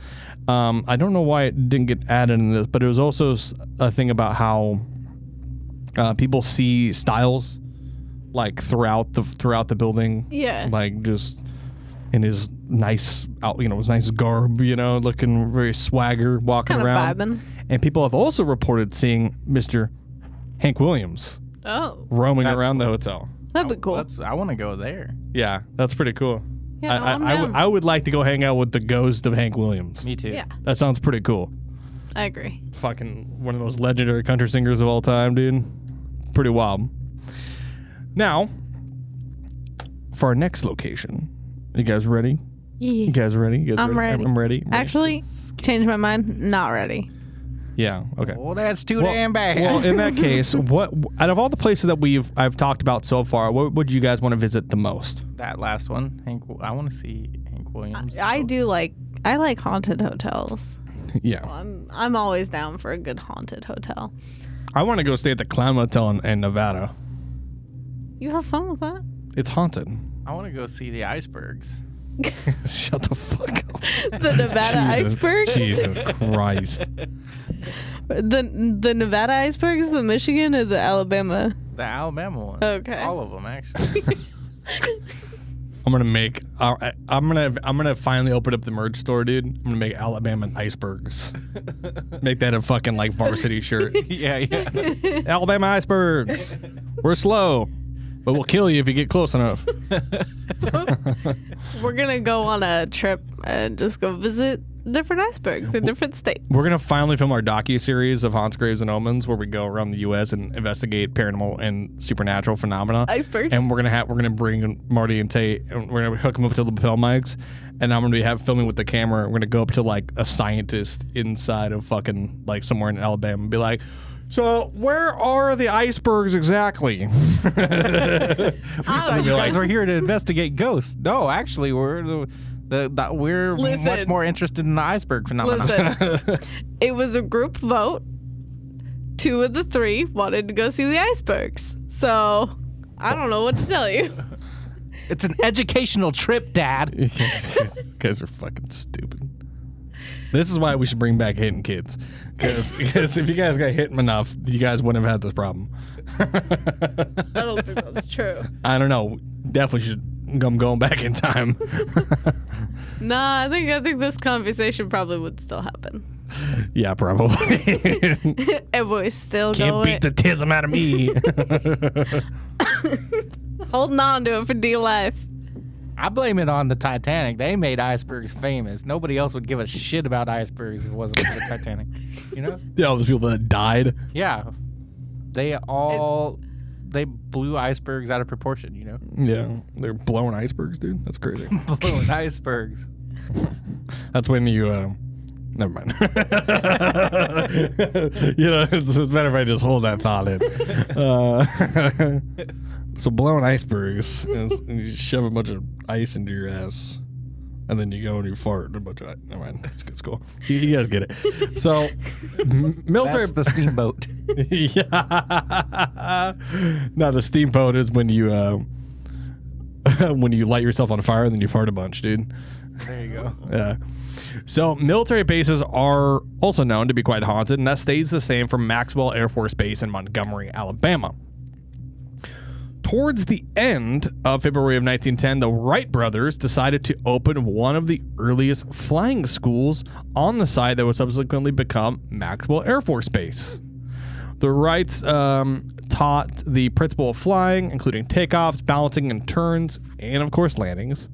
I don't know why it didn't get added in this, but it was also a thing about how people see Stiles like throughout the building. Yeah. Like just in his nice his nice garb, looking very swagger, walking Kind of around. vibing. And people have also reported seeing Mr. Hank Williams Oh. roaming That's around the cool. hotel. That'd be cool. I want to go there. Yeah, that's pretty cool. Yeah, no, I'm down. I would like to go hang out with the ghost of Hank Williams. Me too. Yeah, That sounds pretty cool. I agree. Fucking one of those legendary country singers of all time, dude. Pretty wild. Now, for our next location. You guys ready? Yeah. You guys ready? You guys I'm ready. I'm ready. Actually, changed my mind. Not ready. Yeah. Okay. Well, that's too damn bad. Well, in that case, what out of all the places that I've talked about so far, what would you guys want to visit the most? That last one, I want to see Hank Williams. I like haunted hotels. Yeah. Well, I'm always down for a good haunted hotel. I want to go stay at the Clown Motel in Nevada. You have fun with that? It's haunted. I want to go see the icebergs. Shut the fuck up. The Nevada Icebergs? Jesus Christ. The Nevada Icebergs, the Michigan, or the Alabama? The Alabama one. Okay. All of them, actually. I'm gonna finally open up the merch store, dude. I'm gonna make Alabama Icebergs. Make that a fucking like varsity shirt. yeah. Alabama Icebergs. We're slow, but we'll kill you if you get close enough. We're gonna go on a trip and just go visit different icebergs in different states. We're gonna finally film our docu-series of Haunts, Graves, and Omens, where we go around the U.S. and investigate paranormal and supernatural phenomena. Icebergs. And we're gonna bring Marty and Tate, and we're gonna hook them up to the lapel mics, and I'm gonna be filming with the camera. We're gonna go up to like a scientist inside of fucking like somewhere in Alabama and be like, so where are the icebergs exactly? You guys are here to investigate ghosts. No, actually, we're Listen. much more interested in the iceberg phenomenon. Listen, it was a group vote. 2 of the 3 wanted to go see the icebergs. So, I don't know what to tell you. It's an educational trip, Dad. You guys are fucking stupid. This is why we should bring back hitting kids. Because if you guys got hit enough, you guys wouldn't have had this problem. I don't think that's true. I don't know. Definitely should. I'm going back in time. Nah, I think this conversation probably would still happen. Yeah, probably. Everybody's still Can't going. beat the tism out of me. Holding on to it for dear life. I blame it on the Titanic. They made icebergs famous. Nobody else would give a shit about icebergs if it wasn't for the Titanic. You know? Yeah, all those people that died. Yeah. They blew icebergs out of proportion, you know? Yeah, they're blowing icebergs, dude. That's crazy. Blowing icebergs. That's when you, never mind. You know, it's better if I just hold that thought in. So blowing icebergs, and you shove a bunch of ice into your ass, and then you go and you fart a bunch of. Never mind, it's cool. You guys get it. So, military. That's the steamboat. Yeah. No, the steamboat is when you light yourself on fire and then you fart a bunch, dude. There you go. Yeah. So military bases are also known to be quite haunted, and that stays the same for Maxwell Air Force Base in Montgomery, Alabama. Towards the end of February of 1910, the Wright brothers decided to open one of the earliest flying schools on the site that would subsequently become Maxwell Air Force Base. The Wrights taught the principle of flying, including takeoffs, balancing, and turns, and of course landings.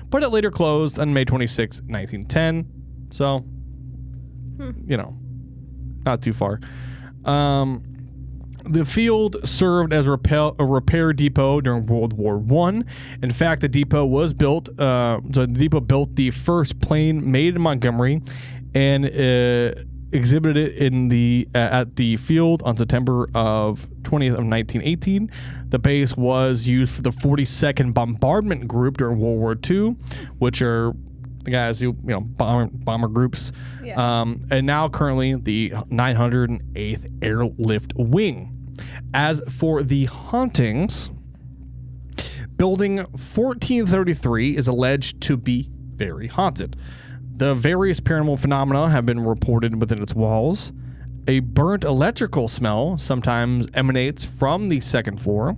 But it later closed on May 26, 1910. So, you know, not too far. The field served as a repair depot during World War I. In fact, the depot was built. So the depot built the first plane made in Montgomery, and exhibited it in at the field on September 20th of 1918. The base was used for the 42nd Bombardment Group during World War II, which are the guys who, bomber groups. Yeah. And now currently the 908th Airlift Wing. As for the hauntings, Building 1433 is alleged to be very haunted. The various paranormal phenomena have been reported within its walls. A burnt electrical smell sometimes emanates from the second floor,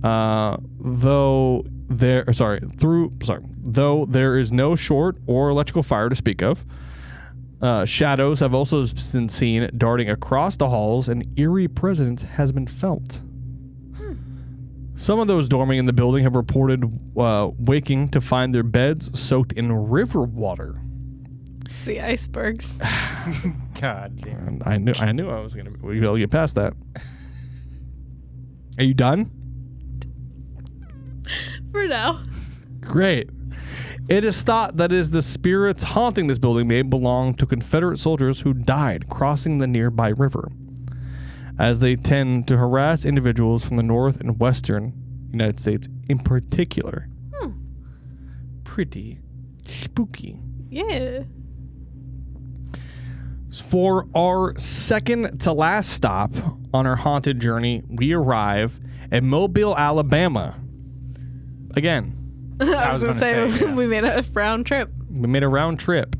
though there is no short or electrical fire to speak of. Shadows have also been seen darting across the halls, and eerie presence has been felt. Some of those dorming in the building have reported waking to find their beds soaked in river water. The icebergs. God damn. I knew I was gonna be able to get past that. Are you done? For now. Great. It is thought that is the spirits haunting this building may belong to Confederate soldiers who died crossing the nearby river, as they tend to harass individuals from the north and western United States in particular. Pretty spooky. Yeah. For our second to last stop on our haunted journey, we arrive at Mobile, Alabama. Again, I was going to say, yeah. we made a round trip. we made a round trip.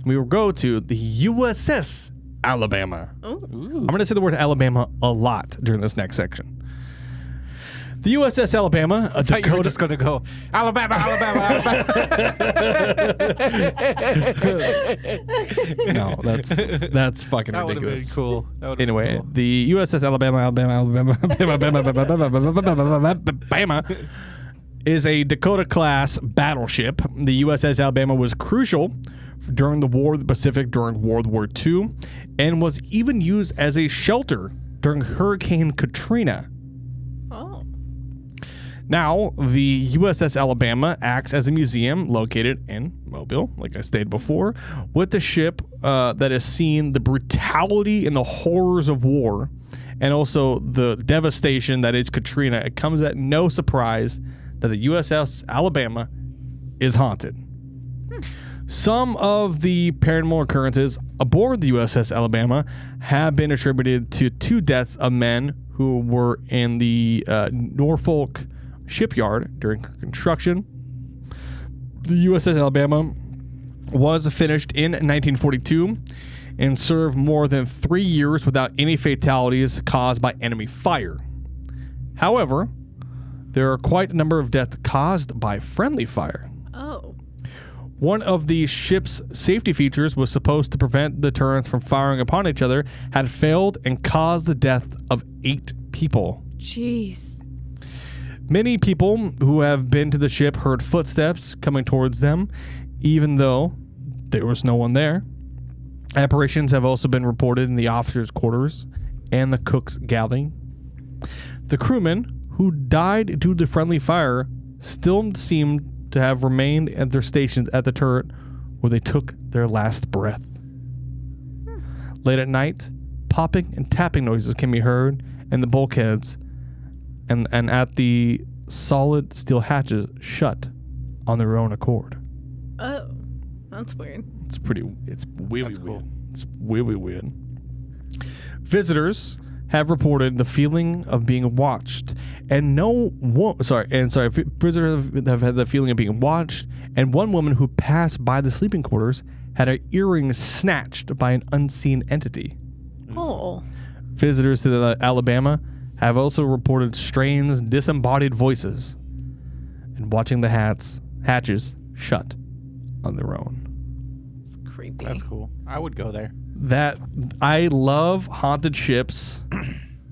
We will go to the USS Alabama. Oh. I'm going to say the word Alabama a lot during this next section. The USS Alabama, a I thought you were Dakota. just gonna go Alabama, Alabama, Alabama. No, that's fucking That would have been ridiculous. cool. That would've been Anyway, cool. the USS Alabama is a Dakota-class battleship. The USS Alabama was crucial during the War of the Pacific during World War II and was even used as a shelter during Hurricane Katrina. Oh. Now, the USS Alabama acts as a museum located in Mobile, like I stated before, with the ship that has seen the brutality and the horrors of war and also the devastation that is Katrina. It comes at no surprise that the USS Alabama is haunted. Some of the paranormal occurrences aboard the USS Alabama have been attributed to 2 deaths of men who were in the Norfolk shipyard during construction. The USS Alabama was finished in 1942 and served more than 3 years without any fatalities caused by enemy fire. However, there are quite a number of deaths caused by friendly fire. Oh. One of the ship's safety features was supposed to prevent the turrets from firing upon each other, had failed and caused the death of 8 people. Jeez. Many people who have been to the ship heard footsteps coming towards them, even though there was no one there. Apparitions have also been reported in the officers' quarters and the cook's galley. The crewmen who died due to friendly fire still seemed to have remained at their stations at the turret where they took their last breath. Late at night, popping and tapping noises can be heard in the bulkheads and at the solid steel hatches shut on their own accord. Oh. That's weird. It's really weird. cool. It's really weird. Visitors have reported the feeling of being watched, and visitors have had the feeling of being watched, and one woman who passed by the sleeping quarters had her earrings snatched by an unseen entity. Oh. Visitors to the Alabama have also reported strange, disembodied voices, and watching the hatches shut on their own. It's creepy. That's cool. I would go there. That I love haunted ships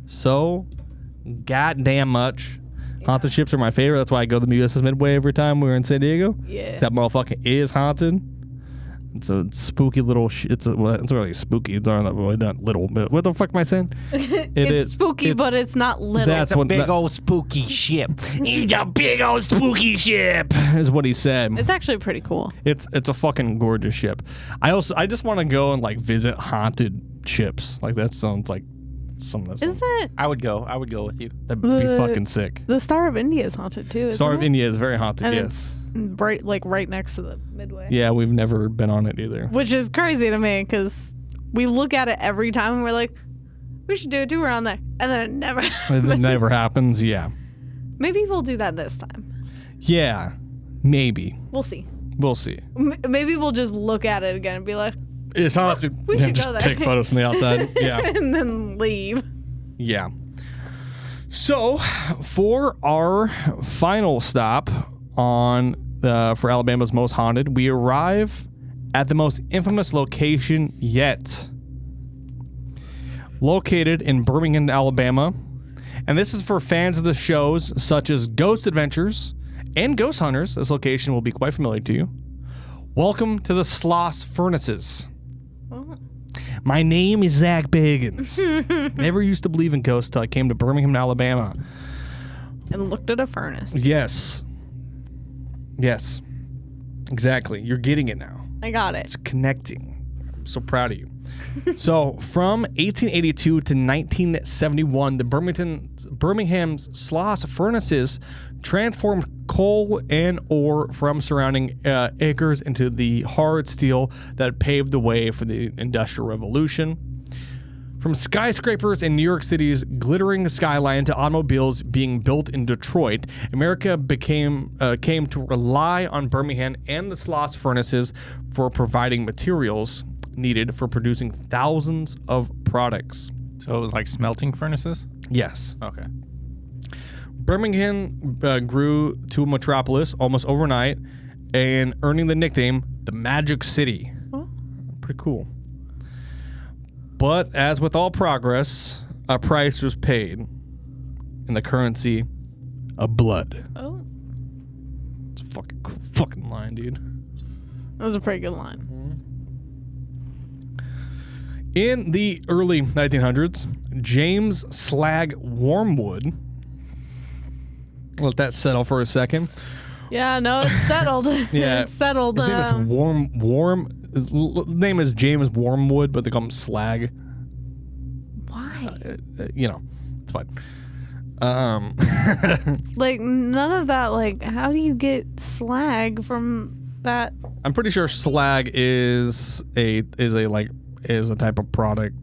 so goddamn much. Yeah. Haunted ships are my favorite. That's why I go to the USS Midway every time we're in San Diego. Yeah. That motherfucker is haunted. It's a spooky little it's really spooky. Not little, but what the fuck am I saying? It's spooky, but it's not little. That's what Big old spooky ship. It's a big old spooky ship, is what he said. It's actually pretty cool. It's a fucking gorgeous ship. I just want to go and like visit haunted ships. Like that sounds like something that's Is it? I would go with you. that'd be fucking sick. The Star of India is haunted too. Isn't Star of it? India is very haunted. And Yes. it's right next to the Midway. Yeah, we've never been on it either. Which is crazy to me because we look at it every time and we're like, we should do a tour on there, and then it never. It never happens. Yeah. Maybe we'll do that this time. Yeah. Maybe. We'll see. We'll see. Maybe we'll just look at it again and be like, It's haunted. We should Just go there. take photos from the outside. Yeah. and then leave. Yeah. So, for our final stop on for Alabama's Most Haunted, we arrive at the most infamous location yet. Located in Birmingham, Alabama. And this is for fans of the shows such as Ghost Adventures and Ghost Hunters. This location will be quite familiar to you. Welcome to the Sloss Furnaces. Oh. My name is Zach Bagans. Never used to believe in ghosts till I came to Birmingham, Alabama. And looked at a furnace. Yes. Yes. Exactly. You're getting it now. I got it. It's connecting. I'm so proud of you. So from 1882 to 1971, the Birmingham's Sloss furnaces transformed coal and ore from surrounding acres into the hard steel that paved the way for the Industrial Revolution. From skyscrapers in New York City's glittering skyline to automobiles being built in Detroit, America came to rely on Birmingham and the Sloss furnaces for providing materials needed for producing thousands of products. So it was like smelting furnaces? Yes. Okay. Birmingham grew to a metropolis almost overnight and earning the nickname the Magic City. Oh. Pretty cool. But as with all progress, a price was paid in the currency of blood. Oh. It's a fucking line, dude. That was a pretty good line. In the early 1900s, James Slag Wormwood, let that settle for a second. Yeah, no, it's settled. Yeah, It's settled. His name is his name is James Wormwood, but they call him Slag. Why? It's fine. Like, none of that, like, how do you get slag from that? I'm pretty sure slag is a type of product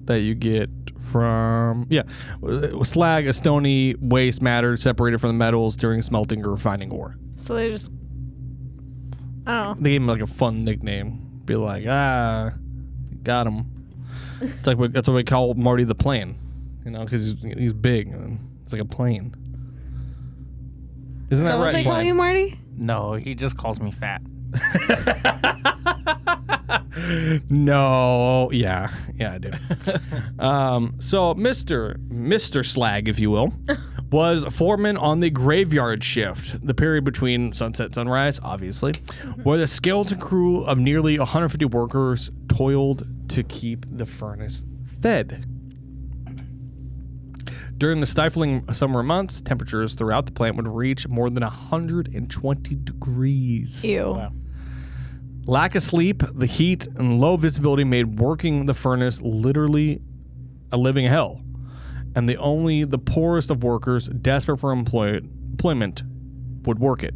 that you get from slag, a stony waste matter separated from the metals during smelting or refining ore. So they just, I don't know. They gave him like a fun nickname. Be like, got him. It's like that's what we call Marty the Plane, because he's big and it's like a plane. Isn't that What right? they call you, Marty? No, he just calls me fat. No, yeah, I do. So Mr. Slag, if you will, was foreman on the graveyard shift, the period between sunset and sunrise, obviously, where the skeleton crew of nearly 150 workers toiled to keep the furnace fed. During the stifling summer months, temperatures throughout the plant would reach more than 120 degrees. Ew. Wow. Lack of sleep, the heat, and low visibility made working the furnace literally a living hell. And the poorest of workers, desperate for employment, would work it.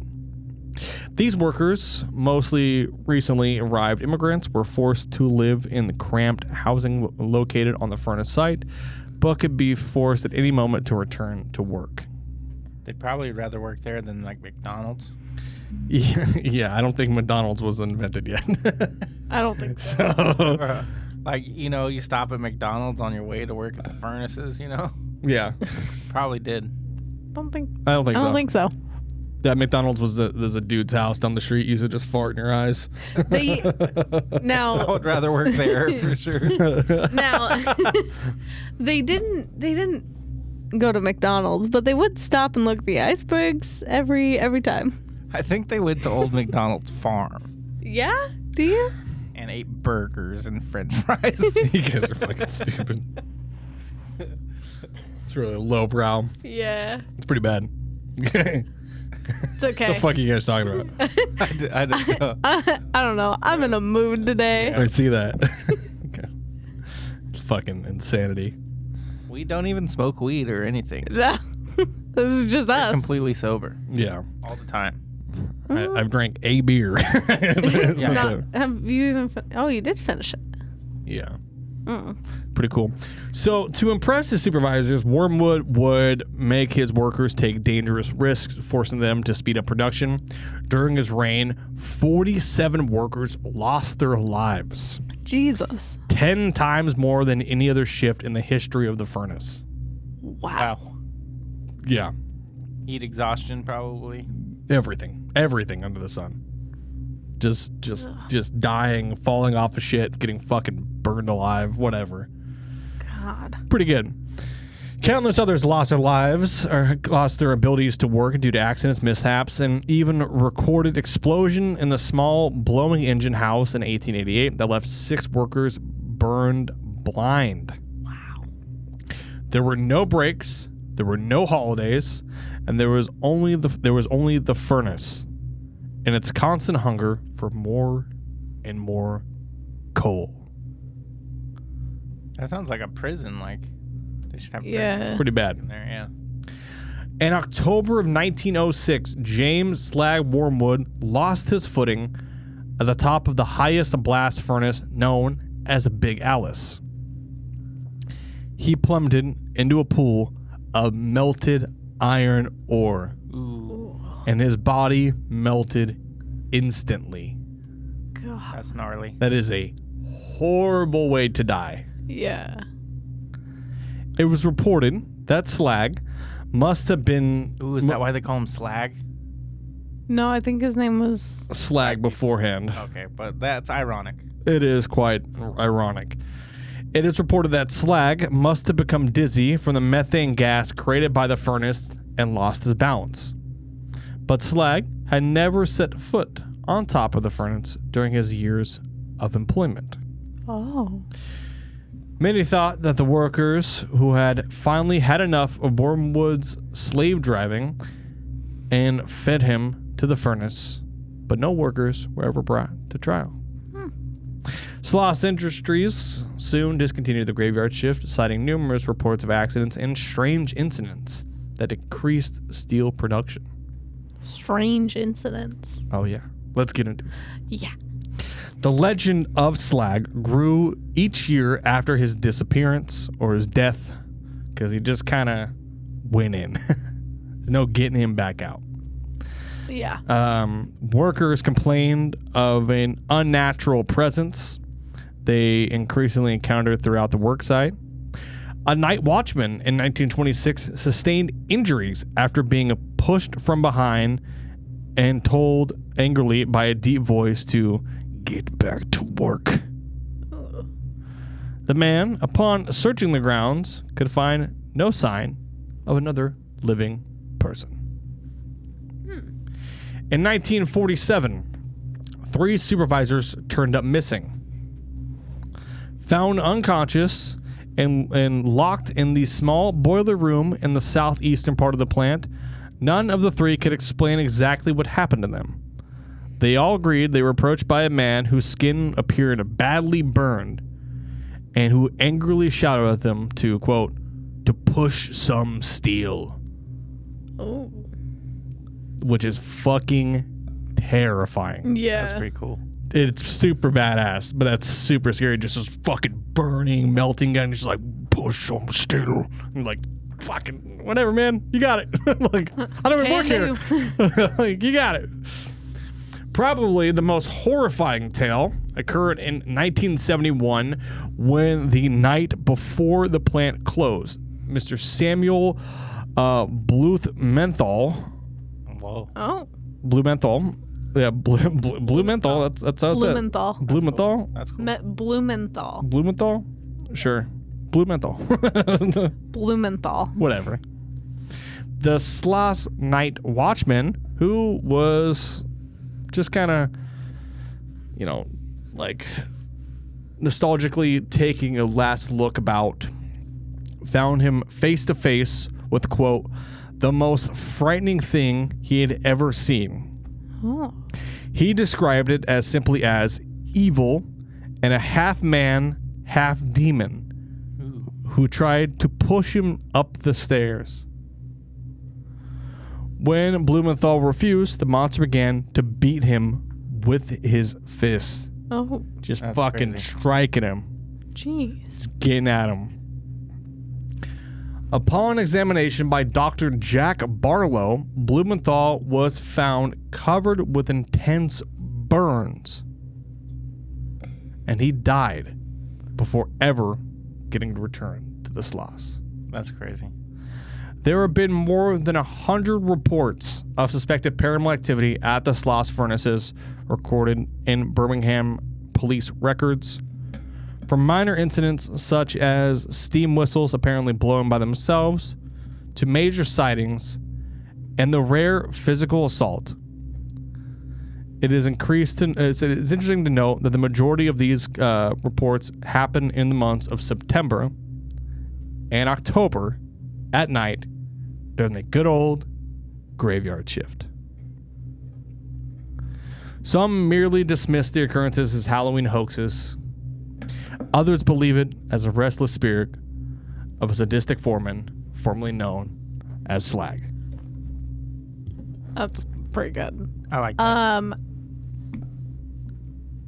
These workers, mostly recently arrived immigrants, were forced to live in the cramped housing located on the furnace site, but could be forced at any moment to return to work. They'd probably rather work there than like McDonald's. Yeah, I don't think McDonald's was invented yet. I don't think so. Like, you stop at McDonald's on your way to work at the furnaces, Yeah, Probably did. I don't think I so. don't think so. That McDonald's there's a dude's house down the street. You should just fart in your eyes. They I now would rather work there for sure. now they didn't go to McDonald's, but they would stop and look at the icebergs every time. I think they went to Old McDonald's farm Yeah? Do you? and ate burgers and french fries. You guys are fucking stupid. It's really lowbrow. Yeah. It's pretty bad. It's okay. The fuck are you guys talking about? I don't know. I don't know. I'm in a mood today. I see that. Okay. It's fucking insanity. We don't even smoke weed or anything. This is just We're us. completely sober Yeah. all the time. I've drank a beer. It's Yeah. not Not, have you even? Oh, you did finish it. yeah. Mm. Pretty cool. So, to impress his supervisors, Wormwood would make his workers take dangerous risks, forcing them to speed up production. During his reign, 47 workers lost their lives, Jesus. 10 times more than any other shift in the history of the furnace. Wow. Wow. Yeah. Heat exhaustion, probably. Everything under the sun. Just dying, falling off of shit, getting fucking burned alive, whatever. God. Pretty good. Countless others lost their lives or lost their abilities to work due to accidents, mishaps, and even recorded explosion in the small blowing engine house in 1888 that left 6 workers burned blind. Wow. There were no breaks, there were no holidays, and there was only the furnace. in its constant hunger for more and more coal. That sounds like a prison. Like they should have Yeah. prisons Pretty bad. in there. Yeah. In October of 1906, James Slag Wormwood lost his footing at the top of the highest blast furnace known as Big Alice. He plummeted into a pool of melted iron ore, Ooh, and his body melted instantly. God. that's gnarly. That is a horrible way to die. Yeah. It was reported that Slag must have been Ooh, is that why they call him Slag? No, I think his name was. Slag beforehand. Okay, but that's ironic. It is quite ironic. It is reported that Slag must have become dizzy from the methane gas created by the furnace and lost his balance. But Slag had never set foot on top of the furnace during his years of employment. Oh. Many thought that the workers who had finally had enough of Wormwood's slave driving and fed him to the furnace, but no workers were ever brought to trial. Sloss Industries soon discontinued the graveyard shift, citing numerous reports of accidents and strange incidents that decreased steel production. Strange incidents. Oh yeah, let's get into it. Yeah. The legend of Slag grew each year after his disappearance or his death, because he just kind of went in. There's no getting him back out. Yeah. Workers complained of an unnatural presence they increasingly encountered throughout the worksite. A night watchman in 1926 sustained injuries after being pushed from behind and told angrily by a deep voice to get back to work. The man, upon searching the grounds, could find no sign of another living person. In 1947, 3 supervisors turned up missing. Found unconscious and locked in the small boiler room in the southeastern part of the plant, none of the 3 could explain exactly what happened to them. They all agreed they were approached by a man whose skin appeared badly burned and who angrily shouted at them to, quote, to push some steel. Oh. Which is fucking terrifying. Yeah. That's pretty cool. It's super badass, but that's super scary. Just this fucking burning, melting gun. Just like, push some steel. And like, fucking, whatever, man. You got it. Like, I don't even work here. Like, you got it. Probably the most horrifying tale occurred in 1971 when the night before the plant closed, Mr. Samuel Blumenthal. Whoa. Oh. Blumenthal. Yeah, Blumenthal. That's how it's said. Blumenthal. Blumenthal? That's cool. Blumenthal. Blumenthal? Sure. Blumenthal. Blumenthal. Whatever. The Sloss Night Watchman, who was just kind of, you know, like nostalgically taking a last look about, found him face to face with, quote, the most frightening thing he had ever seen. Oh. He described it as simply as evil and a half man, half demon who tried to push him up the stairs. When Blumenthal refused, the monster began to beat him with his fists. Oh. Just That's fucking crazy. striking him. Jeez. Just getting at him. Upon examination by Dr. Jack Barlow, Blumenthal was found covered with intense burns. And he died before ever getting to return to the Sloss. That's crazy. There have been more than 100 reports of suspected paranormal activity at the Sloss furnaces recorded in Birmingham police records. From minor incidents such as steam whistles apparently blowing by themselves to major sightings and the rare physical assault. It is interesting to note that the majority of these reports happen in the months of September and October at night during the good old graveyard shift. Some merely dismiss the occurrences as Halloween hoaxes. Others believe it as a restless spirit of a sadistic foreman, formerly known as Slag. That's pretty good. I like that.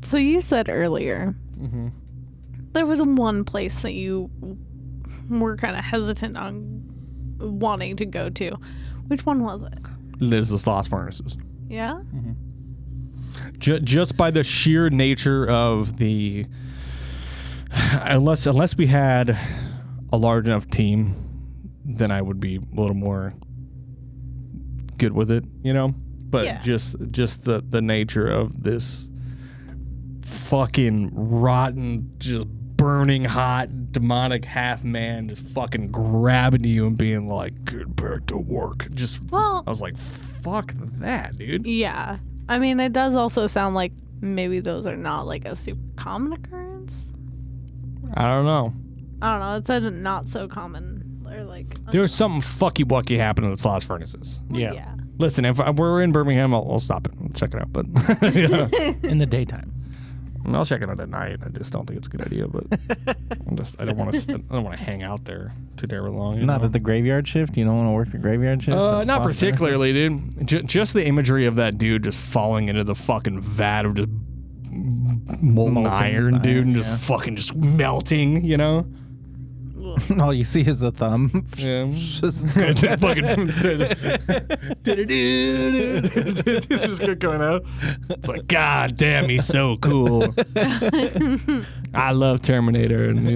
So you said earlier there was one place that you were kind of hesitant on wanting to go to. Which one was it? There's the Lost Furnaces. Yeah? Just by the sheer nature of the... Unless we had a large enough team, then I would be a little more good with it, you know? But Yeah. just the nature of this fucking rotten, just burning hot, demonic half man just fucking grabbing you and being like, get back to work. Well, I was like, fuck that, dude. yeah. I mean, it does also sound like maybe those are not like a super common occurrence. I don't know. I don't know. It said not so common. Or like... There was something fucky-wucky happening at Lost Furnaces. yeah. Listen, if we're in Birmingham, I'll stop it. I'll check it out. But In the daytime. I'll check it out at night. I just don't think it's a good idea. But I don't want to hang out there too terribly long. Not at the graveyard shift? You don't want to work the graveyard shift? That's Not Lost particularly, dude. Just the imagery of that dude just falling into the fucking vat of just molten iron, dude, and just fucking just melting, you know? Furnaces? All you see is the thumb. Yeah. Just just going out. It's like, God damn, he's so cool. I love Terminator. And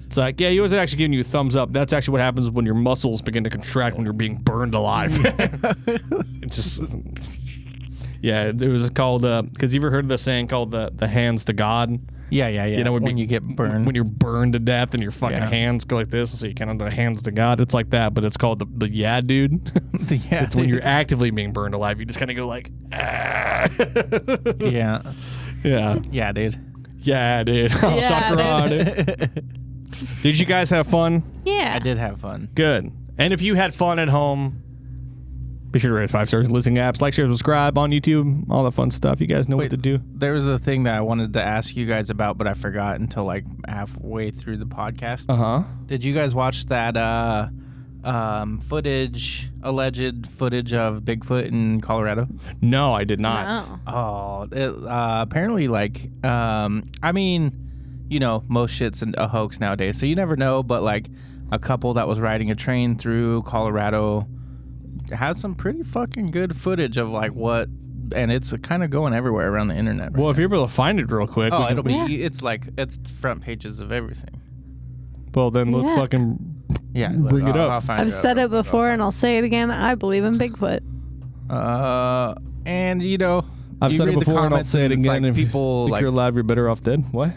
it's like, yeah, he wasn't actually giving you a thumbs up. That's actually what happens when your muscles begin to contract when you're being burned alive. It's just... Yeah, it was called, because you ever heard of the saying called the hands to God? yeah. You know, when you get burned. When you're burned to death and your fucking hands go like this, so you kind of the hands to God. It's like that, but it's called the yeah, dude. It's when you're actively being burned alive. You just kind of go like, ah. Yeah. Yeah. Yeah, dude. Yeah, dude. Oh, Yeah, Sakura, dude. Did you guys have fun? Yeah. I did have fun. Good. And if you had fun at home, be sure to rate 5 stars, listening apps, like, share, subscribe on YouTube, all that fun stuff. You guys know what to do. There was a thing that I wanted to ask you guys about, but I forgot until like halfway through the podcast. Uh-huh. Did you guys watch that alleged footage of Bigfoot in Colorado? No, I did not. No. Oh, apparently, like, I mean, you know, most shit's a hoax nowadays, so you never know, but like a couple that was riding a train through Colorado has some pretty fucking good footage of like what, and it's kind of going everywhere around the internet. Well, if you're able to find it real quick. Oh, we can- it'll be, it's like, it's front pages of everything. Well, then let's Yeah. fucking Yeah. bring it up. I'll find I've said it I'll before find and I'll say it again. I believe in Bigfoot. And you know, I've you said it read the before and I'll comments say it and it's again. like If people you're alive, you're better off dead. What?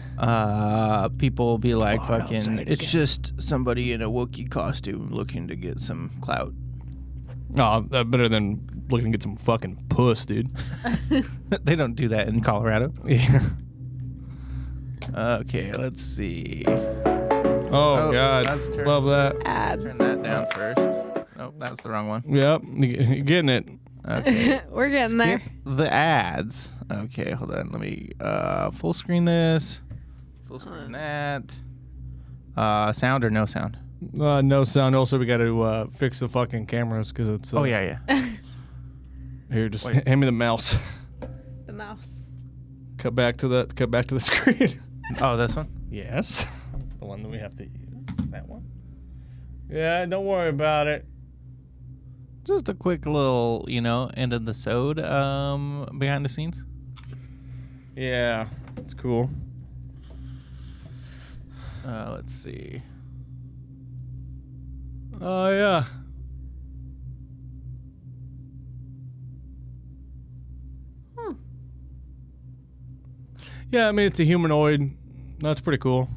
people be like, Oh, I'll say fucking, it it's again. just somebody in a Wookiee costume looking to get some clout. Oh, better than looking to get some fucking puss, dude. They don't do that in Colorado. Yeah. Okay, let's see. Oh, God. let's turn- Love that. Ad. Turn that down first. Nope, that's the wrong one. Yep. You're getting it. Okay. We're getting there. Skip the ads. Okay, hold on. Let me full screen this. Full screen that. Sound or no sound? No sound. Also, we got to fix the fucking cameras because it's. Oh yeah. Here, just Wait. hand me the mouse. The mouse. Cut back to the screen. Oh, this one. Yes. The one that we have to use. That one. Yeah, don't worry about it. Just a quick little, you know, end of the sode behind the scenes. Yeah, it's cool. Let's see. Oh, yeah. Yeah, I mean, it's a humanoid. That's pretty cool.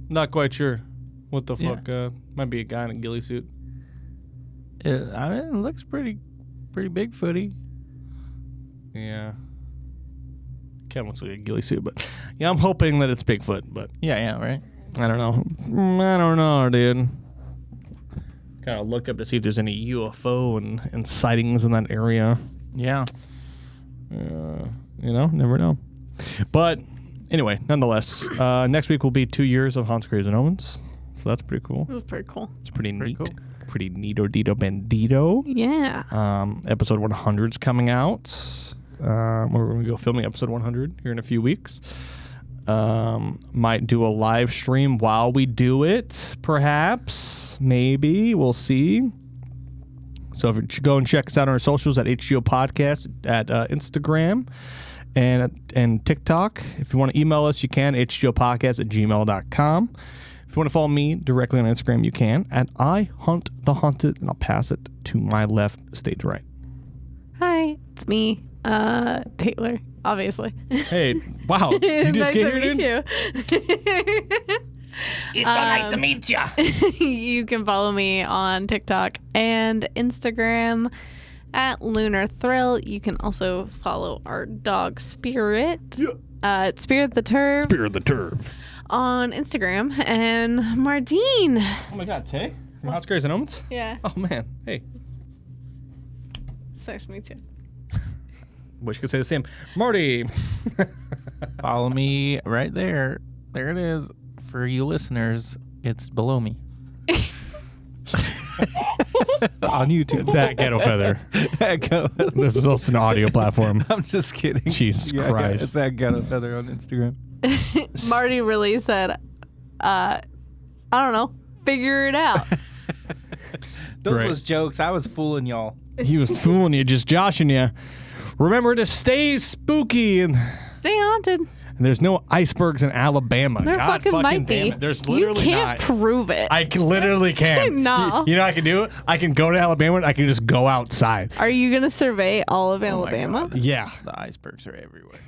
Not quite sure what the Yeah. fuck. Might be a guy in a ghillie suit. I mean, it looks pretty Bigfooty. Yeah. Kind of looks like a ghillie suit, but yeah, I'm hoping that it's Bigfoot, but Yeah, right. I don't know. I don't know, dude. Kind of look up to see if there's any UFO and sightings in that area. Yeah. Never know. But anyway, nonetheless, next week will be 2 years of Haunts, Graves, and Omens. So that's pretty cool. That's pretty cool. It's pretty neat. cool. Pretty neato dito bandito. Yeah. Episode 100's coming out. We're going to go filming episode 100 here in a few weeks. Might do a live stream while we do it, perhaps. Maybe. We'll see. So if you go and check us out on our socials at HGOPodcast at Instagram and TikTok. If you want to email us, you can, hgopodcast@gmail.com. If you want to follow me directly on Instagram, you can at IHuntTheHaunted, and I'll pass it to my left, stage right. Hi, it's me, Taylor, obviously. Hey, wow. You just Nice get to here, meet dude? you. It's so nice to meet ya. You can follow me on TikTok and Instagram at Lunar Thrill. You can also follow our dog Spirit. It's Spirit the Turf Spirit of the Turf. on Instagram. And Mardine. Oh my God, Tay? From Haunts, Graves, and Omens? Yeah. Oh man, hey. It's nice to meet you. Wish I could say the same. Marty. Follow me right there. There it is. For you listeners, it's below me. On YouTube. It's at Ghetto Feather. This is also an audio platform. I'm just kidding. Jesus Christ. It's at Ghetto Feather on Instagram. Marty really said, I don't know, figure it out. Those Great. was jokes. I was fooling y'all. He was fooling you, just joshing you. Remember to stay spooky, and Stay haunted. there's no icebergs in Alabama. There God fucking might damn be. it. There's literally you can't not. prove it. I literally can. No. You know what I can do? I can go to Alabama and I can just go outside. Are you going to survey all of my Alabama? God. Yeah. The icebergs are everywhere.